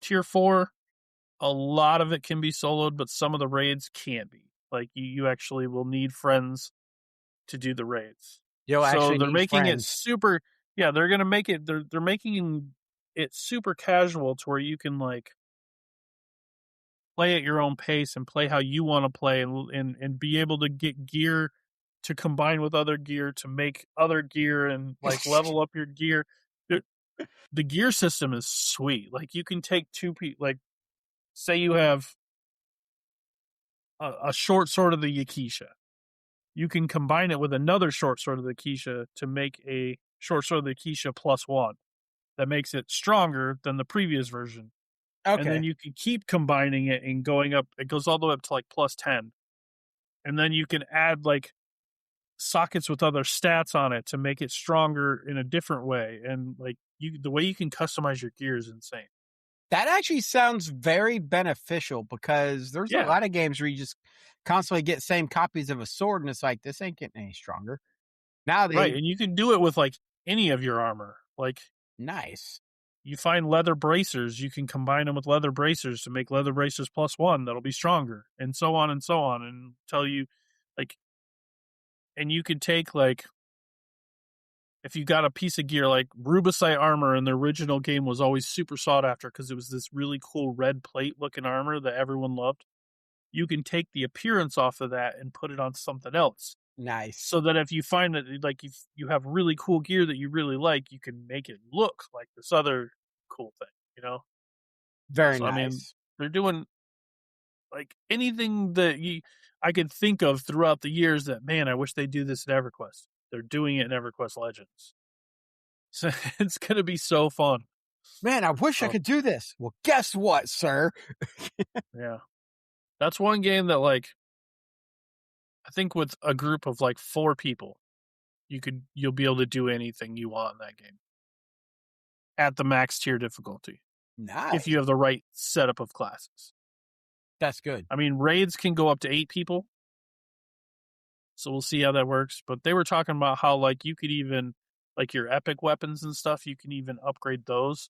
[SPEAKER 3] Tier 4, a lot of it can be soloed, but some of the raids can't be. Like you actually will need friends to do the raids.
[SPEAKER 2] You'll
[SPEAKER 3] So
[SPEAKER 2] actually
[SPEAKER 3] they're
[SPEAKER 2] need
[SPEAKER 3] making it
[SPEAKER 2] friends.
[SPEAKER 3] super. Yeah, they're gonna make it. They're making it super casual to where you can like play at your own pace and play how you want to play, and be able to get gear to combine with other gear to make other gear and like level up your gear. The gear system is sweet. Like you can take two people, like say you have a short sword of the Yakisha. You can combine it with another short sword of the Yakisha to make a short sword of the Yakisha +1 that makes it stronger than the previous version. And
[SPEAKER 2] Okay.
[SPEAKER 3] then you can keep combining it and going up. It goes all the way up to like +10. And then you can add like sockets with other stats on it to make it stronger in a different way. And like the way you can customize your gear is insane.
[SPEAKER 2] That actually sounds very beneficial because there's a
[SPEAKER 3] Yeah.
[SPEAKER 2] lot of games where you just constantly get same copies of a sword and it's like, this ain't getting any stronger. Now
[SPEAKER 3] Right.
[SPEAKER 2] they
[SPEAKER 3] And you can do it with like any of your armor. Like
[SPEAKER 2] nice.
[SPEAKER 3] you find leather bracers, you can combine them with leather bracers to make leather bracers +1 that'll be stronger, and so on and so on, and tell you like, and you could take like, if you got a piece of gear like rubicite armor in the original game was always super sought after because it was this really cool red plate looking armor that everyone loved. You can take the appearance off of that and put it on something else.
[SPEAKER 2] Nice.
[SPEAKER 3] So that if you find that like if you have really cool gear that you really like, you can make it look like this other cool thing, you know?
[SPEAKER 2] Very
[SPEAKER 3] So I mean,
[SPEAKER 2] nice.
[SPEAKER 3] they're doing like anything that I could think of throughout the years that, man, I wish they do this at EverQuest. They're doing it in EverQuest Legends. So it's going to be so fun.
[SPEAKER 2] Man, I wish I could do this. Well, guess what, sir?
[SPEAKER 3] Yeah. That's one game that like, I think with a group of like 4 people, you'll be able to do anything you want in that game at the max tier difficulty if
[SPEAKER 2] Nice.
[SPEAKER 3] you have the right setup of classes.
[SPEAKER 2] That's good.
[SPEAKER 3] I mean, raids can go up to 8 people. So we'll see how that works. But they were talking about how like you could even like your epic weapons and stuff, you can even upgrade those.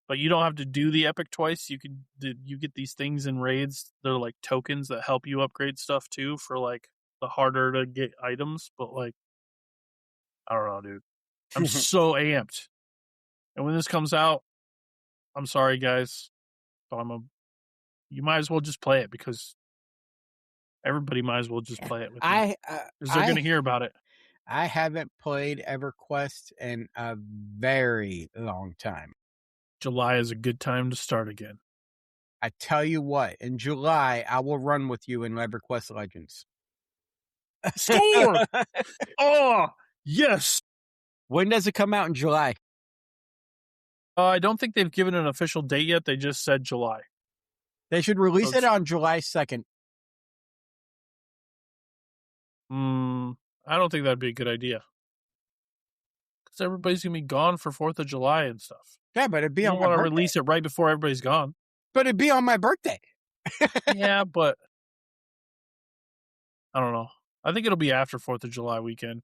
[SPEAKER 3] But you don't have to do the epic twice. You get these things in raids. They're like tokens that help you upgrade stuff too for like the harder to get items. But like I don't know, dude. I'm so amped. And when this comes out, I'm sorry guys, but you might as well just play it because everybody might as well just play it with you because they're going to hear about it.
[SPEAKER 2] I haven't played EverQuest in a very long time.
[SPEAKER 3] July is a good time to start again.
[SPEAKER 2] I tell you what, in July, I will run with you in EverQuest Legends.
[SPEAKER 3] Score! Oh, yes.
[SPEAKER 2] When does it come out in July?
[SPEAKER 3] I don't think they've given an official date yet. They just said July.
[SPEAKER 2] They should release it on July 2nd.
[SPEAKER 3] I don't think that'd be a good idea. Because everybody's going to be gone for 4th of July and stuff.
[SPEAKER 2] Yeah, but it'd be on my birthday.
[SPEAKER 3] You don't want to release it right before everybody's gone.
[SPEAKER 2] But it'd be on my birthday.
[SPEAKER 3] Yeah, but I don't know. I think it'll be after 4th of July weekend.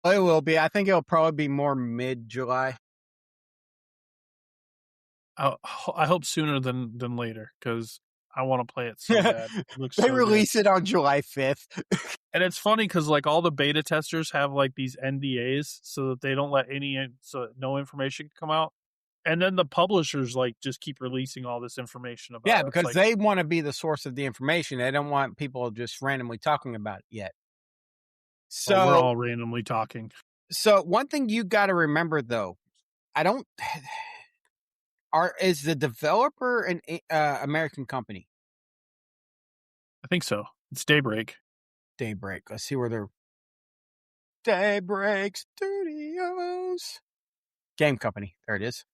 [SPEAKER 2] It will be. I think it'll probably be more mid-July.
[SPEAKER 3] I hope sooner than later because I want to play it so bad. It looks
[SPEAKER 2] they release it on July 5th.
[SPEAKER 3] And it's funny because like all the beta testers have like these NDAs so that they don't let no information come out. And then the publishers like just keep releasing all this information about it.
[SPEAKER 2] Yeah, because
[SPEAKER 3] like,
[SPEAKER 2] they want to be the source of the information. They don't want people just randomly talking about it yet. So
[SPEAKER 3] we're all randomly talking.
[SPEAKER 2] So one thing you got to remember though, is the developer an American company?
[SPEAKER 3] I think so. It's Daybreak.
[SPEAKER 2] Let's see where they're. Daybreak Studios. Game company. There it is.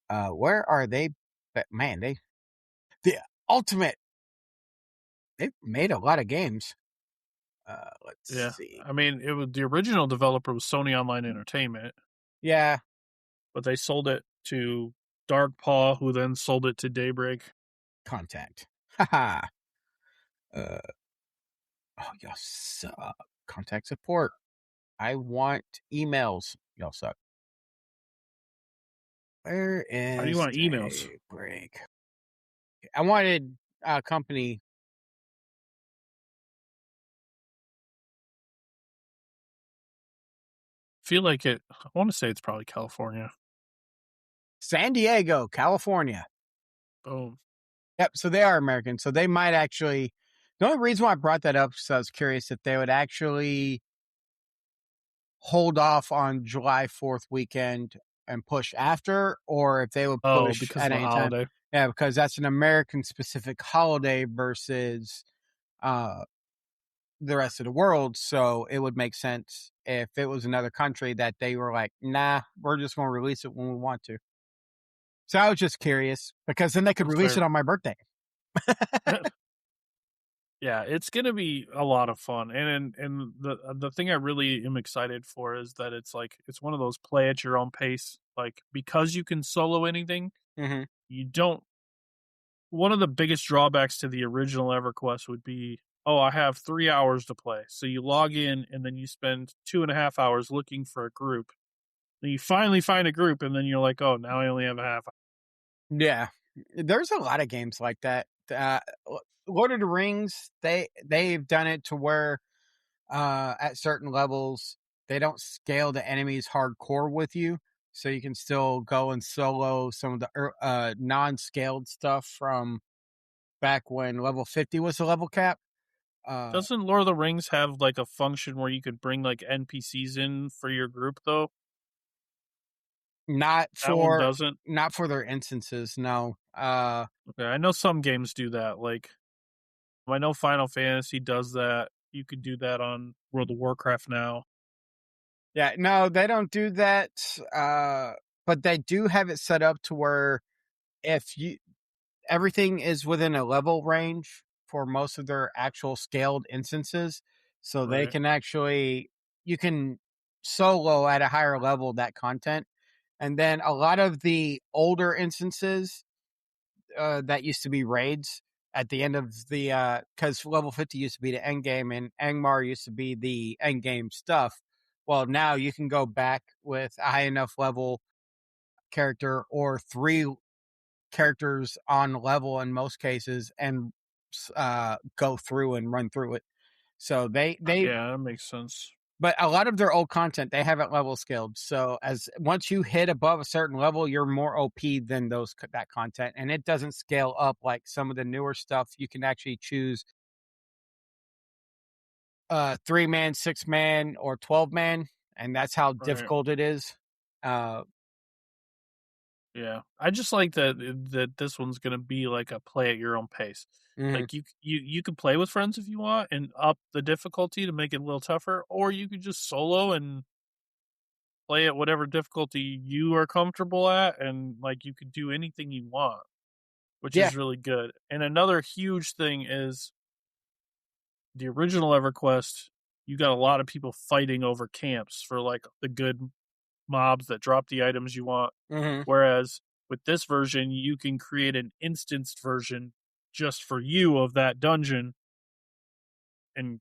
[SPEAKER 2] Where are they? But man, the ultimate. They've made a lot of games. Let's see.
[SPEAKER 3] I mean, the original developer was Sony Online Entertainment.
[SPEAKER 2] Yeah.
[SPEAKER 3] But they sold it to Dark Paw, who then sold it to Daybreak.
[SPEAKER 2] Contact. Haha. Y'all suck. Contact support. I want emails. Y'all suck. Where is
[SPEAKER 3] How do you want emails?
[SPEAKER 2] Daybreak? I wanted a company.
[SPEAKER 3] Feel like I want to say it's probably California.
[SPEAKER 2] San Diego, California.
[SPEAKER 3] Boom.
[SPEAKER 2] Yep. So they are American. So they might actually. The only reason why I brought that up is I was curious if they would actually hold off on July 4th weekend and push after, or if they would
[SPEAKER 3] Oh,
[SPEAKER 2] push
[SPEAKER 3] because
[SPEAKER 2] at
[SPEAKER 3] of the
[SPEAKER 2] any time.
[SPEAKER 3] holiday.
[SPEAKER 2] Yeah, because that's an American specific holiday versus uh, the rest of the world. So it would make sense if it was another country that they were like, nah, we're just going to release it when we want to. So I was just curious because then they could
[SPEAKER 3] That's
[SPEAKER 2] release
[SPEAKER 3] fair.
[SPEAKER 2] it on my birthday.
[SPEAKER 3] Yeah, it's gonna be a lot of fun, and the thing I really am excited for is that it's like it's one of those play at your own pace. Like because you can solo anything,
[SPEAKER 2] Mm-hmm.
[SPEAKER 3] you don't. One of the biggest drawbacks to the original EverQuest would be, oh, I have 3 hours to play. So you log in and then you spend 2.5 hours looking for a group. Then you finally find a group, and then you're like, oh, now I only have a half.
[SPEAKER 2] Yeah, there's a lot of games like that. Lord of the Rings, they've done it to where at certain levels they don't scale the enemies hardcore with you, so you can still go and solo some of the non-scaled stuff from back when level 50 was the level cap. Uh,
[SPEAKER 3] Doesn't Lord of the Rings have like a function where you could bring like NPCs in for your group though?
[SPEAKER 2] not
[SPEAKER 3] That one
[SPEAKER 2] for
[SPEAKER 3] doesn't.
[SPEAKER 2] not for their instances, no.
[SPEAKER 3] Okay, I know some games do that. Like I know Final Fantasy does that. You could do that on World of Warcraft now.
[SPEAKER 2] Yeah, no, they don't do that. But they do have it set up to where if you everything is within a level range for most of their actual scaled instances, so they
[SPEAKER 3] Right.
[SPEAKER 2] can actually you can solo at a higher level that content, and then a lot of the older instances that used to be raids at the end of the because level 50 used to be the end game and Angmar used to be the end game stuff. Well, now you can go back with a high enough level character or three characters on level in most cases and go through and run through it. So they
[SPEAKER 3] Yeah, that makes sense.
[SPEAKER 2] but a lot of their old content they haven't level scaled. So as once you hit above a certain level, you're more OP than that content, and it doesn't scale up like some of the newer stuff. You can actually choose 3-man, 6-man, or 12-man, and that's how
[SPEAKER 3] Right.
[SPEAKER 2] difficult it is. Uh,
[SPEAKER 3] Yeah. I just like that this one's gonna be like a play at your own pace.
[SPEAKER 2] mhm.
[SPEAKER 3] Like you can play with friends if you want and up the difficulty to make it a little tougher, or you could just solo and play at whatever difficulty you are comfortable at, and like you could do anything you want, which
[SPEAKER 2] Yeah.
[SPEAKER 3] is really good. And another huge thing is the original EverQuest, you got a lot of people fighting over camps for like the good mobs that drop the items you want.
[SPEAKER 2] Hmm.
[SPEAKER 3] Whereas with this version, you can create an instanced version just for you of that dungeon and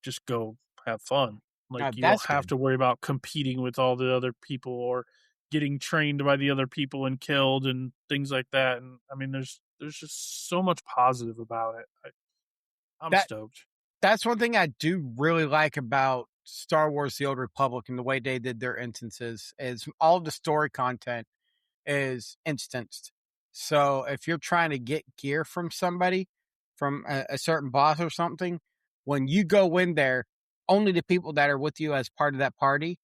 [SPEAKER 3] just go have fun. Like you don't
[SPEAKER 2] That's
[SPEAKER 3] have
[SPEAKER 2] good.
[SPEAKER 3] to worry about competing with all the other people or getting trained by the other people and killed and things like that. And I mean, there's just so much positive about it. I'm
[SPEAKER 2] That
[SPEAKER 3] stoked.
[SPEAKER 2] that's one thing I do really like about Star Wars: The Old Republic and the way they did their instances is all the story content is instanced. So if you're trying to get gear from somebody, from a certain boss or something, when you go in there, only the people that are with you as part of that party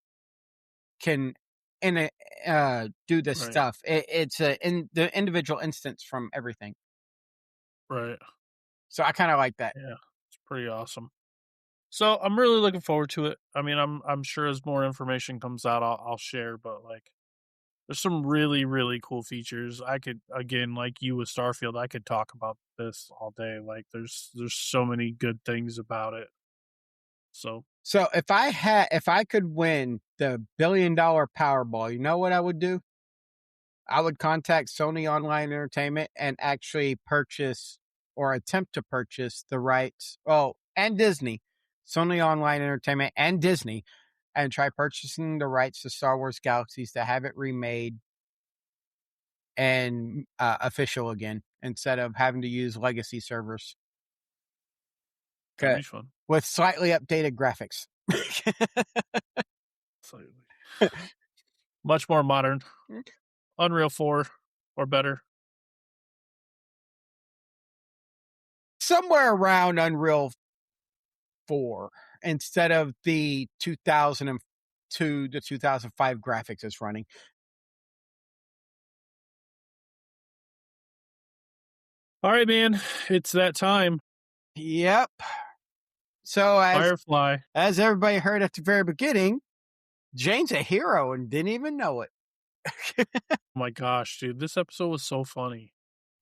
[SPEAKER 2] can in a, do this
[SPEAKER 3] Right.
[SPEAKER 2] stuff. It's in the individual instance from everything.
[SPEAKER 3] Right.
[SPEAKER 2] So I kind of like that.
[SPEAKER 3] Yeah. It's pretty awesome. So I'm really looking forward to it. I mean, I'm sure as more information comes out, I'll share. But like, there's some really cool features. I could again, like you with Starfield, I could talk about this all day. Like, there's so many good things about it. So
[SPEAKER 2] So if I could win the $1 billion Powerball, you know what I would do? I would contact Sony Online Entertainment and actually purchase or attempt to purchase the rights. Oh, and Disney, Sony Online Entertainment and Disney, and try purchasing the rights to Star Wars Galaxies to have it remade and official again instead of having to use legacy servers.
[SPEAKER 3] that'd
[SPEAKER 2] 'Kay.
[SPEAKER 3] be fun.
[SPEAKER 2] With slightly updated graphics.
[SPEAKER 3] Absolutely. Much more modern. Unreal 4 or better.
[SPEAKER 2] somewhere around Unreal 4 instead of the 2002 to 2005 graphics it's running.
[SPEAKER 3] All right, man. It's that time.
[SPEAKER 2] Yep. So
[SPEAKER 3] Firefly.
[SPEAKER 2] as everybody heard at the very beginning, Jane's a hero and didn't even know it.
[SPEAKER 3] Oh my gosh, dude. This episode was so funny.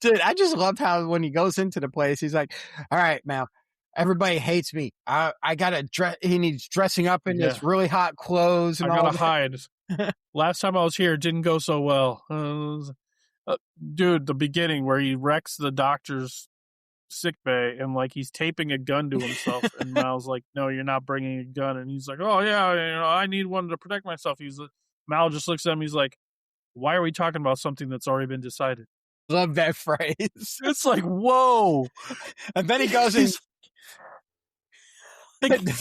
[SPEAKER 2] Dude, I just love how when he goes into the place, he's like, all right, Mal, everybody hates me. I gotta dress. He needs dressing up in this really hot clothes and
[SPEAKER 3] I
[SPEAKER 2] all
[SPEAKER 3] gotta hide. Last time I was here, it didn't go so well. Dude, the beginning where he wrecks the doctor's sick bay and like he's taping a gun to himself, and Mal's like, "No, you're not bringing a gun," and he's like, "Oh yeah, I need one to protect myself." Mal just looks at him. He's like, "Why are we talking about something that's already been decided?"
[SPEAKER 2] Love that phrase.
[SPEAKER 3] It's like, whoa.
[SPEAKER 2] And then he goes in.
[SPEAKER 3] Like,
[SPEAKER 2] That's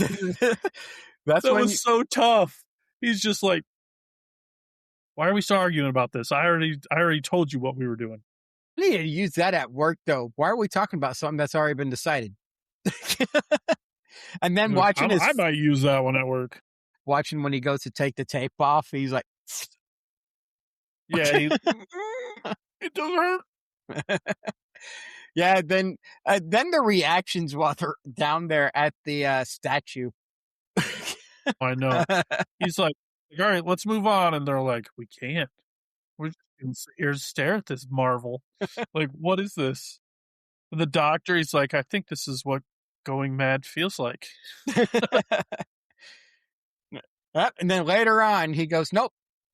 [SPEAKER 3] that
[SPEAKER 2] when
[SPEAKER 3] was so tough. He's just like, why are we still arguing about this? I already told you what we were doing.
[SPEAKER 2] you need to use that at work, though. Why are we talking about something that's already been decided? And then watching
[SPEAKER 3] I might use that one at work.
[SPEAKER 2] Watching when he goes to take the tape off, he's like,
[SPEAKER 3] yeah, it doesn't hurt.
[SPEAKER 2] Yeah, then the reactions while they're down there at the statue.
[SPEAKER 3] I know. He's like, all right, let's move on. And they're like, we can't. We're just going to sit here and stare at this marvel. Like, what is this? And the doctor, he's like, I think this is what going mad feels like.
[SPEAKER 2] And then later on, he goes, nope,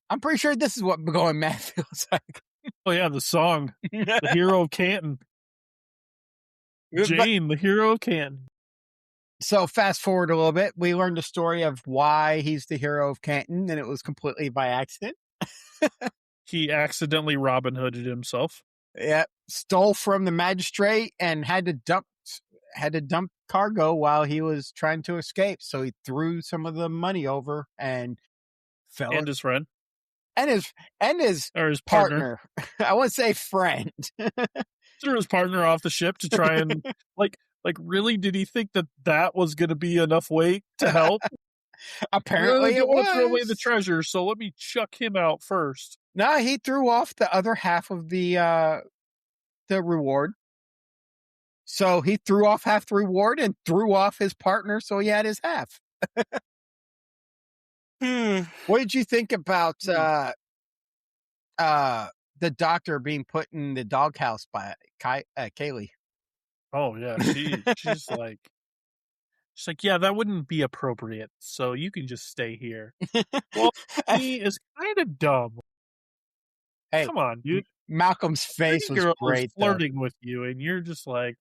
[SPEAKER 2] I'm pretty sure this is what going mad feels like.
[SPEAKER 3] Oh, yeah, the song, The Hero of Canton. Jane, the hero of Canton.
[SPEAKER 2] So fast forward a little bit, we learned the story of why he's the hero of Canton, and it was completely by accident.
[SPEAKER 3] He accidentally Robin Hooded himself.
[SPEAKER 2] Yeah, stole from the magistrate and had to dump cargo while he was trying to escape. So he threw some of the money over and fell.
[SPEAKER 3] And his friend.
[SPEAKER 2] And his partner. I wouldn't say friend.
[SPEAKER 3] Threw his partner off the ship to try and like really, did he think that was going to be enough weight to help?
[SPEAKER 2] Apparently,
[SPEAKER 3] it was. Throw away the treasure, so let me chuck him out first.
[SPEAKER 2] No, he threw off the other half of the reward. So he threw off half the reward and threw off his partner, so he had his half. What did you think about the doctor being put in the doghouse by Kaylee?
[SPEAKER 3] Oh yeah, she's like, yeah, that wouldn't be appropriate. So you can just stay here. Well, he is kind of dumb. Hey, come on, dude.
[SPEAKER 2] Malcolm's face was great.
[SPEAKER 3] Flirting with you, and you're just like,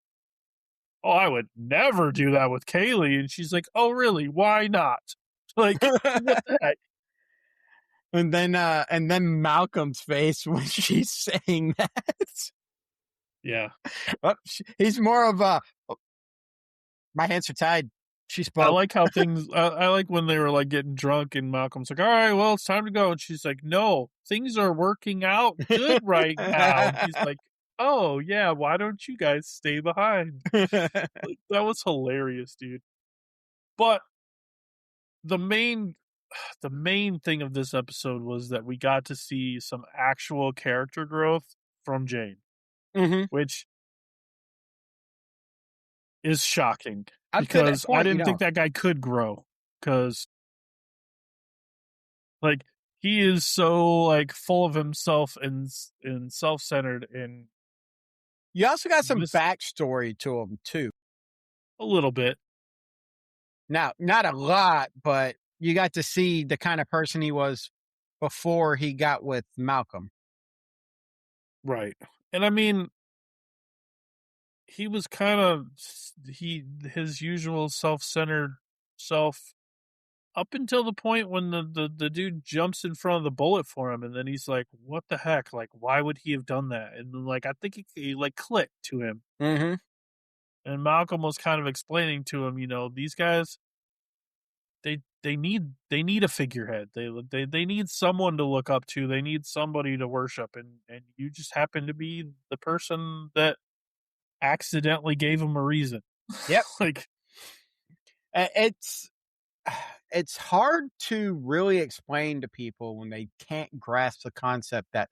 [SPEAKER 3] oh, I would never do that with Kaylee. And she's like, oh, really? Why not? Like, what the heck?
[SPEAKER 2] And then Malcolm's face when she's saying that.
[SPEAKER 3] Yeah.
[SPEAKER 2] He's more of a, my hands are tied. She spoke.
[SPEAKER 3] I like how things, I like when they were like getting drunk and Malcolm's like, all right, well, it's time to go. And she's like, no, things are working out good right now. And he's like, oh, yeah, why don't you guys stay behind? Like, that was hilarious, dude. But the main thing of this episode was that we got to see some actual character growth from Jane, which is shocking because I didn't think that guy could grow, because like he is so like full of himself and self-centered, and
[SPEAKER 2] you also got some backstory to him too,
[SPEAKER 3] a little bit.
[SPEAKER 2] Now, not a lot, but you got to see the kind of person he was before he got with Malcolm.
[SPEAKER 3] Right. And I mean, he was kind of his usual self-centered self up until the point when the dude jumps in front of the bullet for him, and then he's like, what the heck? Like, why would he have done that? And then, like, I think he like clicked to him. And Malcolm was kind of explaining to him, these guys, they need a figurehead. They need someone to look up to. They need somebody to worship, and you just happen to be the person that accidentally gave him a reason.
[SPEAKER 2] Yep.
[SPEAKER 3] Like,
[SPEAKER 2] It's hard to really explain to people when they can't grasp the concept that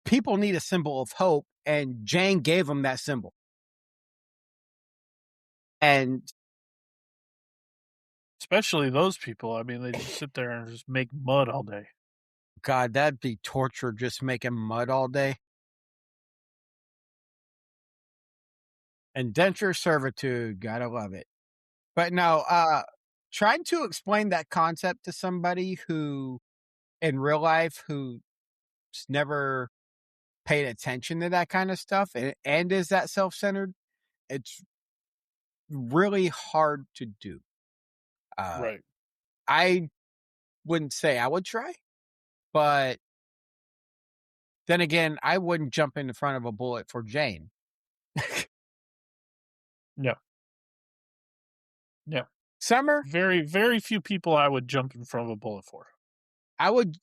[SPEAKER 2] people need a symbol of hope, and Jane gave them that symbol. And
[SPEAKER 3] especially those people. I mean, they just sit there and just make mud all day.
[SPEAKER 2] God, that'd be torture, just making mud all day. Indenture servitude, gotta love it. But no, trying to explain that concept to somebody who, in real life, who's never paid attention to that kind of stuff and is that self-centered, it's really hard to do.
[SPEAKER 3] Right.
[SPEAKER 2] I wouldn't say I would try, but then again, I wouldn't jump in front of a bullet for Jane.
[SPEAKER 3] No. No.
[SPEAKER 2] Summer,
[SPEAKER 3] Very, very few people I would jump in front of a bullet for.
[SPEAKER 2] I would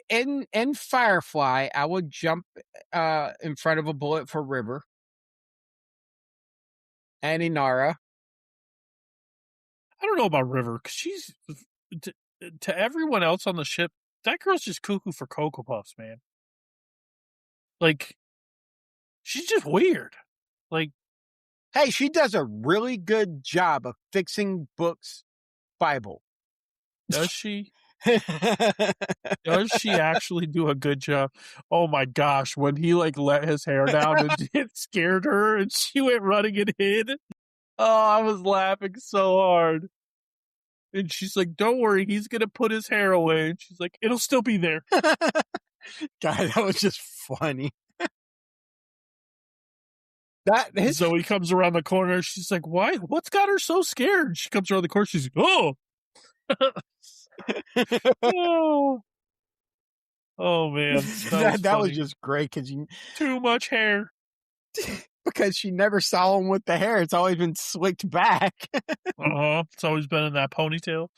[SPEAKER 2] in Firefly, I would jump in front of a bullet for River and Inara.
[SPEAKER 3] I don't know about River, because she's to everyone else on the ship, that girl's just cuckoo for Cocoa Puffs, man. Like, she's just weird. Like,
[SPEAKER 2] hey, she does a really good job of fixing books Bible.
[SPEAKER 3] does she? Does she actually do a good job? Oh my gosh, when he like let his hair down and it scared her and she went running and hid. Oh, I was laughing so hard. And she's like, don't worry, he's going to put his hair away. And she's like, it'll still be there.
[SPEAKER 2] God, that was just funny.
[SPEAKER 3] Zoe comes around the corner. She's like, why? What's got her so scared? She comes around the corner. She's like, oh. Oh man.
[SPEAKER 2] That was just great because
[SPEAKER 3] too much hair.
[SPEAKER 2] Because she never saw him with the hair. It's always been slicked back.
[SPEAKER 3] It's always been in that ponytail.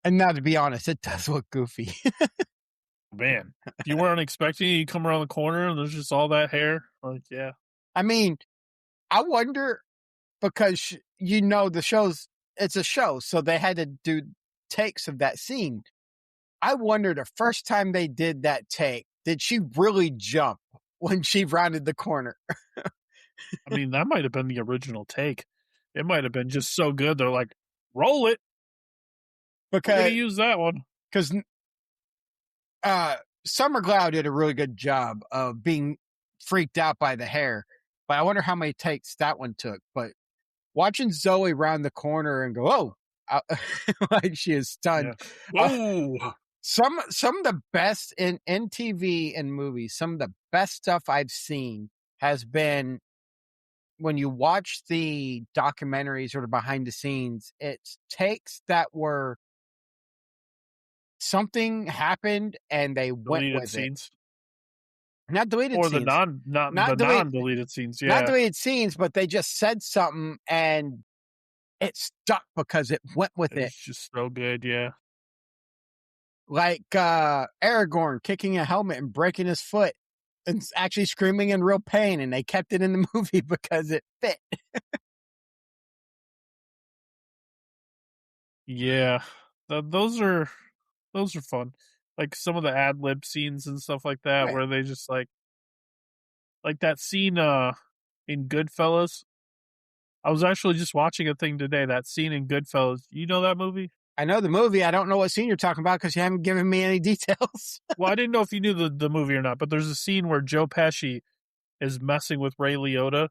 [SPEAKER 2] And now, to be honest, it does look goofy.
[SPEAKER 3] Man, if you weren't expecting it, you come around the corner and there's just all that hair. Like, yeah.
[SPEAKER 2] I mean, I wonder, because it's a show, so they had to do takes of that scene. I wonder, the first time they did that take, did she really jump when she rounded the corner?
[SPEAKER 3] I mean, that might have been the original take. It might have been just so good. They're like, roll it.
[SPEAKER 2] Because
[SPEAKER 3] we're gonna use that one.
[SPEAKER 2] Because Summer Glau did a really good job of being freaked out by the hair. But I wonder how many takes that one took. But watching Zoe round the corner and go, oh, like she is stunned.
[SPEAKER 3] Yeah. Whoa.
[SPEAKER 2] Some of the best in TV and movies, some of the best stuff I've seen has been when you watch the documentaries or the behind the scenes, it's takes that were something happened and they went
[SPEAKER 3] deleted
[SPEAKER 2] with
[SPEAKER 3] scenes.
[SPEAKER 2] It. Not deleted
[SPEAKER 3] or
[SPEAKER 2] scenes.
[SPEAKER 3] Or the non-deleted scenes, yeah.
[SPEAKER 2] Not deleted scenes, but they just said something and it stuck because it went with it.
[SPEAKER 3] It's just so good, yeah.
[SPEAKER 2] Like Aragorn kicking a helmet and breaking his foot and actually screaming in real pain, and they kept it in the movie because it fit.
[SPEAKER 3] Yeah. Those are fun. Like some of the ad-lib scenes and stuff like that, right, where they just like that scene in Goodfellas. I was actually just watching a thing today, that scene in Goodfellas. You know that movie?
[SPEAKER 2] I know the movie. I don't know what scene you're talking about because you haven't given me any details.
[SPEAKER 3] Well, I didn't know if you knew the movie or not, but there's a scene where Joe Pesci is messing with Ray Liotta,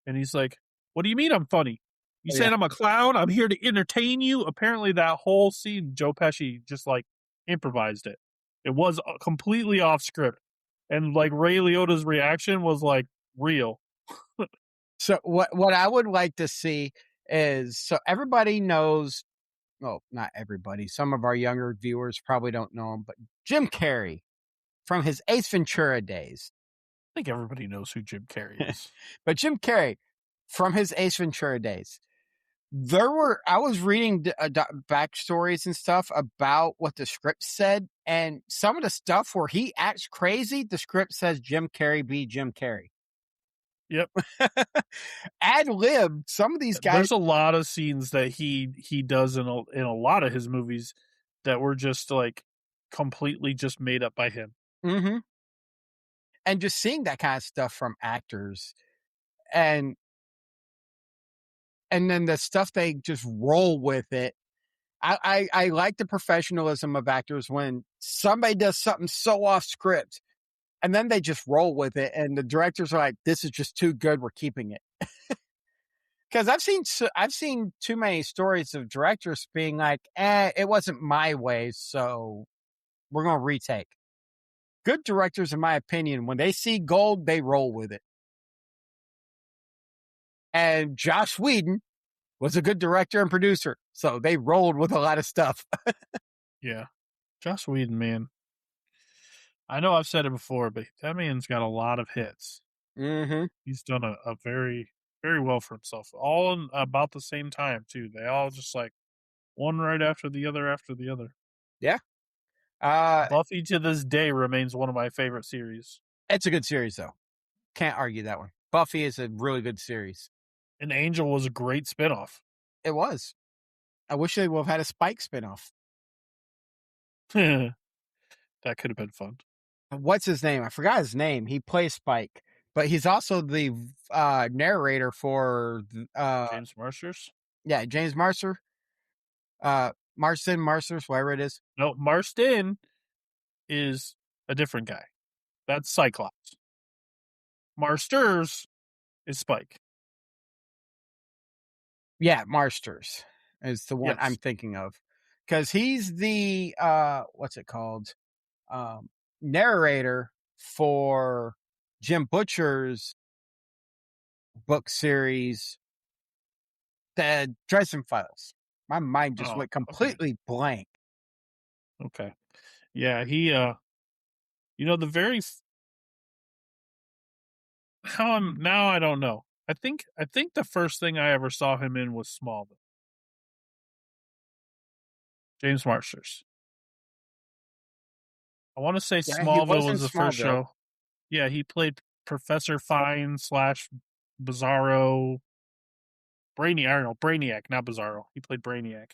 [SPEAKER 3] and he's like, what do you mean I'm funny? You saying I'm a clown? I'm here to entertain you? Apparently that whole scene, Joe Pesci just like improvised it. It was completely off script. And like Ray Liotta's reaction was like real.
[SPEAKER 2] So what I would like to see is, so everybody knows, well, not everybody, some of our younger viewers probably don't know him, but Jim Carrey from his Ace Ventura days.
[SPEAKER 3] I think everybody knows who Jim Carrey is.
[SPEAKER 2] But Jim Carrey from his Ace Ventura days, I was reading backstories and stuff about what the script said, and some of the stuff where he acts crazy, the script says Jim Carrey be Jim Carrey.
[SPEAKER 3] Yep.
[SPEAKER 2] Ad lib. Some of these guys.
[SPEAKER 3] There's a lot of scenes that he does in a lot of his movies that were just like completely just made up by him.
[SPEAKER 2] Mm-hmm. And just seeing that kind of stuff from actors, and then the stuff they just roll with it. I like the professionalism of actors when somebody does something so off script and then they just roll with it, and the directors are like, "This is just too good. We're keeping it." Because I've seen too many stories of directors being like, it wasn't my way, so we're gonna retake. Good directors, in my opinion, when they see gold, they roll with it. And Joss Whedon was a good director and producer, so they rolled with a lot of stuff.
[SPEAKER 3] Yeah. Joss Whedon, man. I know I've said it before, but that man's got a lot of hits.
[SPEAKER 2] Mm-hmm.
[SPEAKER 3] He's done a very, very well for himself. All in about the same time, too. They all just like one right after the other after the other.
[SPEAKER 2] Yeah.
[SPEAKER 3] Buffy to this day remains one of my favorite series.
[SPEAKER 2] It's a good series, though. Can't argue that one. Buffy is a really good series.
[SPEAKER 3] And Angel was a great spinoff.
[SPEAKER 2] It was. I wish they would have had a Spike spinoff.
[SPEAKER 3] That could have been fun.
[SPEAKER 2] What's his name? I forgot his name. He plays Spike, but he's also the narrator for
[SPEAKER 3] James Marsters?
[SPEAKER 2] Yeah, James Marster. Marsters, whatever it is.
[SPEAKER 3] No, Marston is a different guy. That's Cyclops. Marsters is Spike.
[SPEAKER 2] Yeah, Marsters is the one I'm
[SPEAKER 3] Yes.
[SPEAKER 2] thinking of. Because he's the what's it called? Narrator for Jim Butcher's book series, The Dresden Files. My mind just went
[SPEAKER 3] Okay.
[SPEAKER 2] completely blank.
[SPEAKER 3] Okay. Yeah, he the very how I'm now I don't know. I think the first thing I ever saw him in was Smallville. James Marsters. I want to say
[SPEAKER 2] Yeah, he
[SPEAKER 3] Smallville
[SPEAKER 2] was in
[SPEAKER 3] was the first
[SPEAKER 2] Smallville.
[SPEAKER 3] show. Yeah, he played Professor Fine / Bizarro Brainiac. I don't know, Brainiac, not Bizarro. He played Brainiac.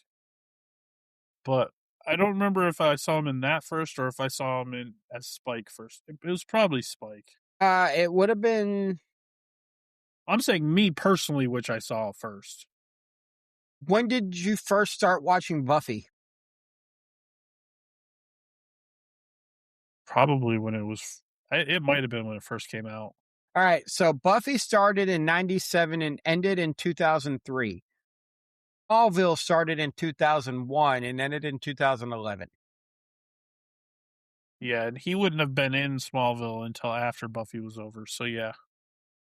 [SPEAKER 3] But I don't remember if I saw him in that first or if I saw him in as Spike first. It was probably Spike.
[SPEAKER 2] It would have been.
[SPEAKER 3] I'm saying me personally, which I saw first.
[SPEAKER 2] When did you first start watching Buffy?
[SPEAKER 3] Probably when it was. It might have been when it first came out.
[SPEAKER 2] All right, so Buffy started in 97 and ended in 2003. Smallville started in 2001 and ended in 2011.
[SPEAKER 3] Yeah, and he wouldn't have been in Smallville until after Buffy was over. So yeah,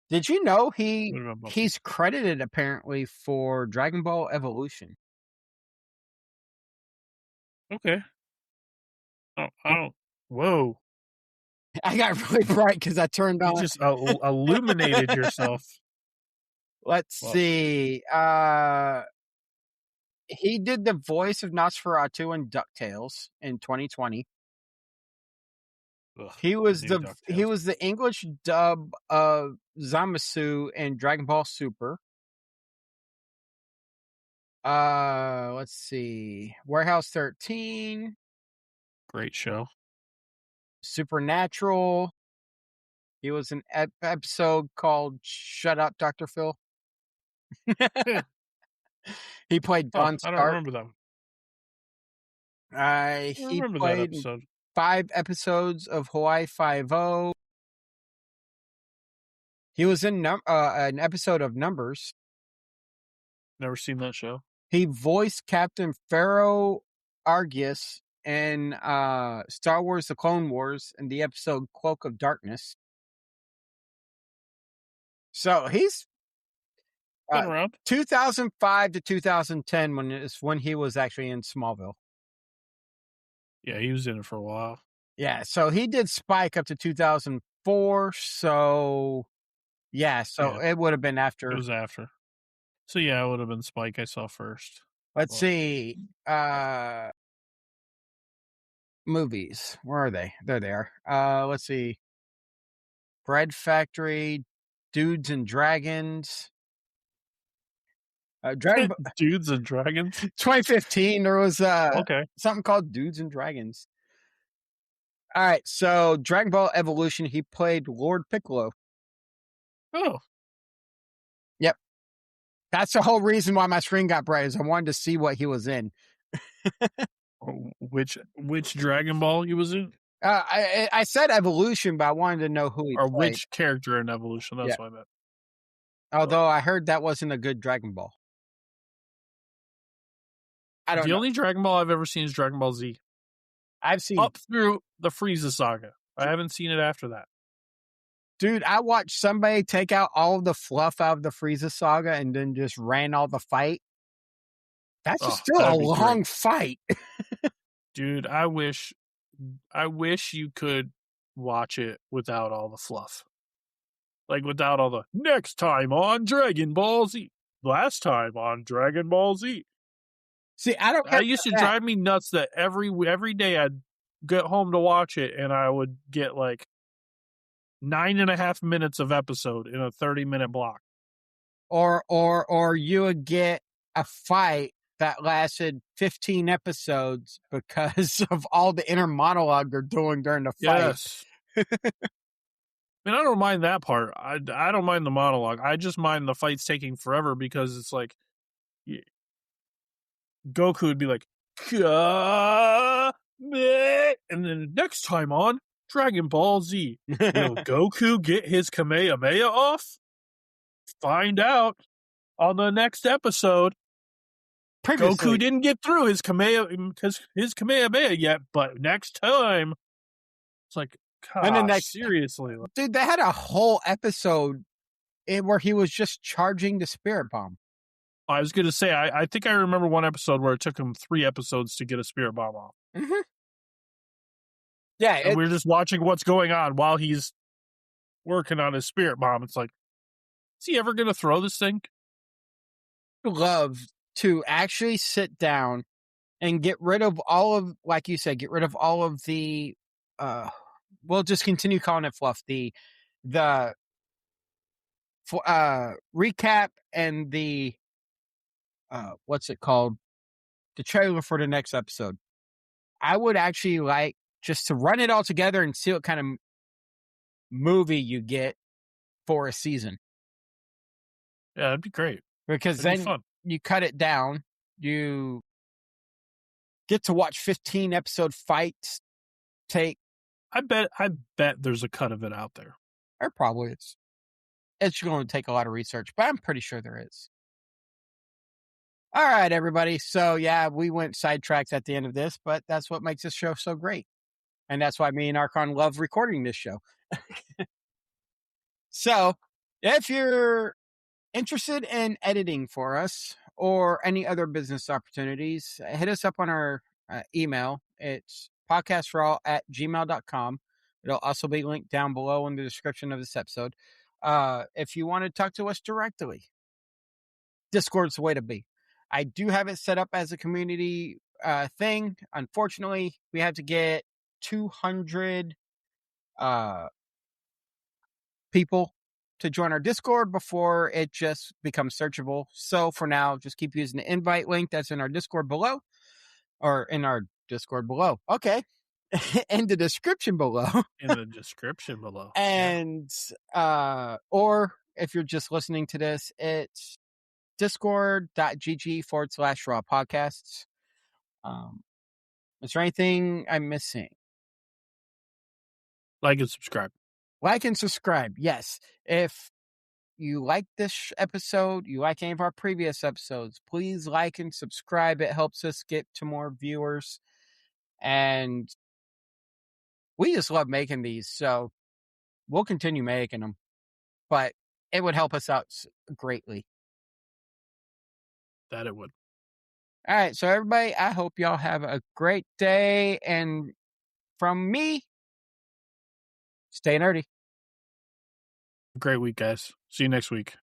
[SPEAKER 2] Did you know
[SPEAKER 3] would have been Buffy.
[SPEAKER 2] he's credited apparently for Dragon Ball Evolution?
[SPEAKER 3] Okay. Oh, I don't. Whoa!
[SPEAKER 2] I got really bright because I turned
[SPEAKER 3] You
[SPEAKER 2] on.
[SPEAKER 3] just illuminated yourself.
[SPEAKER 2] Let's
[SPEAKER 3] Well,
[SPEAKER 2] see. He did the voice of Nosferatu in DuckTales in 2020.
[SPEAKER 3] ugh,
[SPEAKER 2] He was
[SPEAKER 3] new DuckTales.
[SPEAKER 2] the English dub of Zamasu in Dragon Ball Super. Let's see. Warehouse 13,
[SPEAKER 3] Great show.
[SPEAKER 2] Supernatural. He was an episode called "Shut Up, Dr. Phil." He played
[SPEAKER 3] Oh,
[SPEAKER 2] Don
[SPEAKER 3] I don't
[SPEAKER 2] Stark.
[SPEAKER 3] remember that one. I don't
[SPEAKER 2] He
[SPEAKER 3] remember that
[SPEAKER 2] played
[SPEAKER 3] episode.
[SPEAKER 2] 5 episodes of Hawaii Five-O. He was in an episode of Numbers.
[SPEAKER 3] Never seen that show.
[SPEAKER 2] He voiced Captain Pharaoh Argus in Star Wars: The Clone Wars in the episode Cloak of Darkness. So he's
[SPEAKER 3] Been around.
[SPEAKER 2] 2005 to 2010 when he was actually in Smallville.
[SPEAKER 3] Yeah, he was in it for a while.
[SPEAKER 2] Yeah, so he did Spike up to 2004. So yeah, so
[SPEAKER 3] Yeah,
[SPEAKER 2] it would have been after.
[SPEAKER 3] it was after. So yeah, it would have been Spike I saw first.
[SPEAKER 2] Let's
[SPEAKER 3] Well,
[SPEAKER 2] see. Movies. Where are they? There they are. Let's see. Bread Factory, Dudes and Dragons. Dragon Ball
[SPEAKER 3] Dudes and Dragons.
[SPEAKER 2] 2015. There was
[SPEAKER 3] Okay.
[SPEAKER 2] something called Dudes and Dragons. All right, so Dragon Ball Evolution. He played Lord Piccolo.
[SPEAKER 3] Oh,
[SPEAKER 2] Yep, that's the whole reason why my screen got bright. Is I wanted to see what he was in.
[SPEAKER 3] which Dragon Ball he was in,
[SPEAKER 2] I said Evolution, but I wanted to know who he
[SPEAKER 3] or
[SPEAKER 2] played.
[SPEAKER 3] which character in Evolution? That's
[SPEAKER 2] Yeah.
[SPEAKER 3] what I meant.
[SPEAKER 2] Although I heard that wasn't a good Dragon Ball. I don't
[SPEAKER 3] The
[SPEAKER 2] know.
[SPEAKER 3] only Dragon Ball I've ever seen is Dragon Ball Z.
[SPEAKER 2] I've seen
[SPEAKER 3] Up through the Frieza saga. I haven't seen it after that.
[SPEAKER 2] Dude, I watched somebody take out all of the fluff out of the Frieza saga and then just ran all the fight. That's still a long fight.
[SPEAKER 3] Dude, I wish you could watch it without all the fluff. Like without all the next time on Dragon Ball Z. Last time on Dragon Ball Z.
[SPEAKER 2] See, I don't care.
[SPEAKER 3] It used to drive me nuts that every day I'd get home to watch it and I would get like 9.5 minutes of episode in a 30-minute block.
[SPEAKER 2] Or you would get a fight that lasted 15 episodes because of all the inner monologue they're doing during the fight.
[SPEAKER 3] Yes. I mean, I don't mind that part. I don't mind the monologue. I just mind the fights taking forever because it's like Goku would be like, Kame! And then next time on Dragon Ball Z, will Goku get his Kamehameha off? Find out on the next episode.
[SPEAKER 2] Previously.
[SPEAKER 3] Goku didn't get through his Kamehameha yet, but next time, it's like, gosh, seriously.
[SPEAKER 2] Dude, they had a whole episode where he was just charging the Spirit Bomb.
[SPEAKER 3] I was going to say, I think I remember one episode where it took him 3 episodes to get a Spirit Bomb off.
[SPEAKER 2] Mm-hmm. Yeah.
[SPEAKER 3] And we're just watching what's going on while he's working on his Spirit Bomb. It's like, is he ever going to throw this thing?
[SPEAKER 2] Love to actually sit down and get rid of all of, like you said, get rid of all of the, we'll just continue calling it fluff, the recap and the, what's it called? The trailer for the next episode. I would actually like just to run it all together and see what kind of movie you get for a season.
[SPEAKER 3] Yeah, that'd be great.
[SPEAKER 2] Because then you cut it down, you get to watch 15 episode fights take.
[SPEAKER 3] I bet there's a cut of it out there.
[SPEAKER 2] There probably is. It's going to take a lot of research, but I'm pretty sure there is. All right, everybody. So, yeah, we went sidetracks at the end of this, but that's what makes this show so great. And that's why me and Archon love recording this show. So, if you're interested in editing for us or any other business opportunities, hit us up on our email. It's podcastraw@gmail.com. It'll also be linked down below in the description of this episode. If you want to talk to us directly, Discord's the way to be. I do have it set up as a community thing. Unfortunately, we have to get 200 people to join our Discord before it just becomes searchable. So for now, just keep using the invite link that's in our Discord below, or in our Discord below. Okay. In the description below.
[SPEAKER 3] In the description below.
[SPEAKER 2] And, or if you're just listening to this, it's discord.gg/raw podcasts. Is there anything I'm missing?
[SPEAKER 3] Like and subscribe.
[SPEAKER 2] Like and subscribe. Yes. If you like this episode, you like any of our previous episodes, please like and subscribe. It helps us get to more viewers. And we just love making these, so we'll continue making them. But it would help us out greatly.
[SPEAKER 3] That it would.
[SPEAKER 2] All right, so everybody, I hope y'all have a great day. And from me, stay nerdy.
[SPEAKER 3] Great week, guys. See you next week.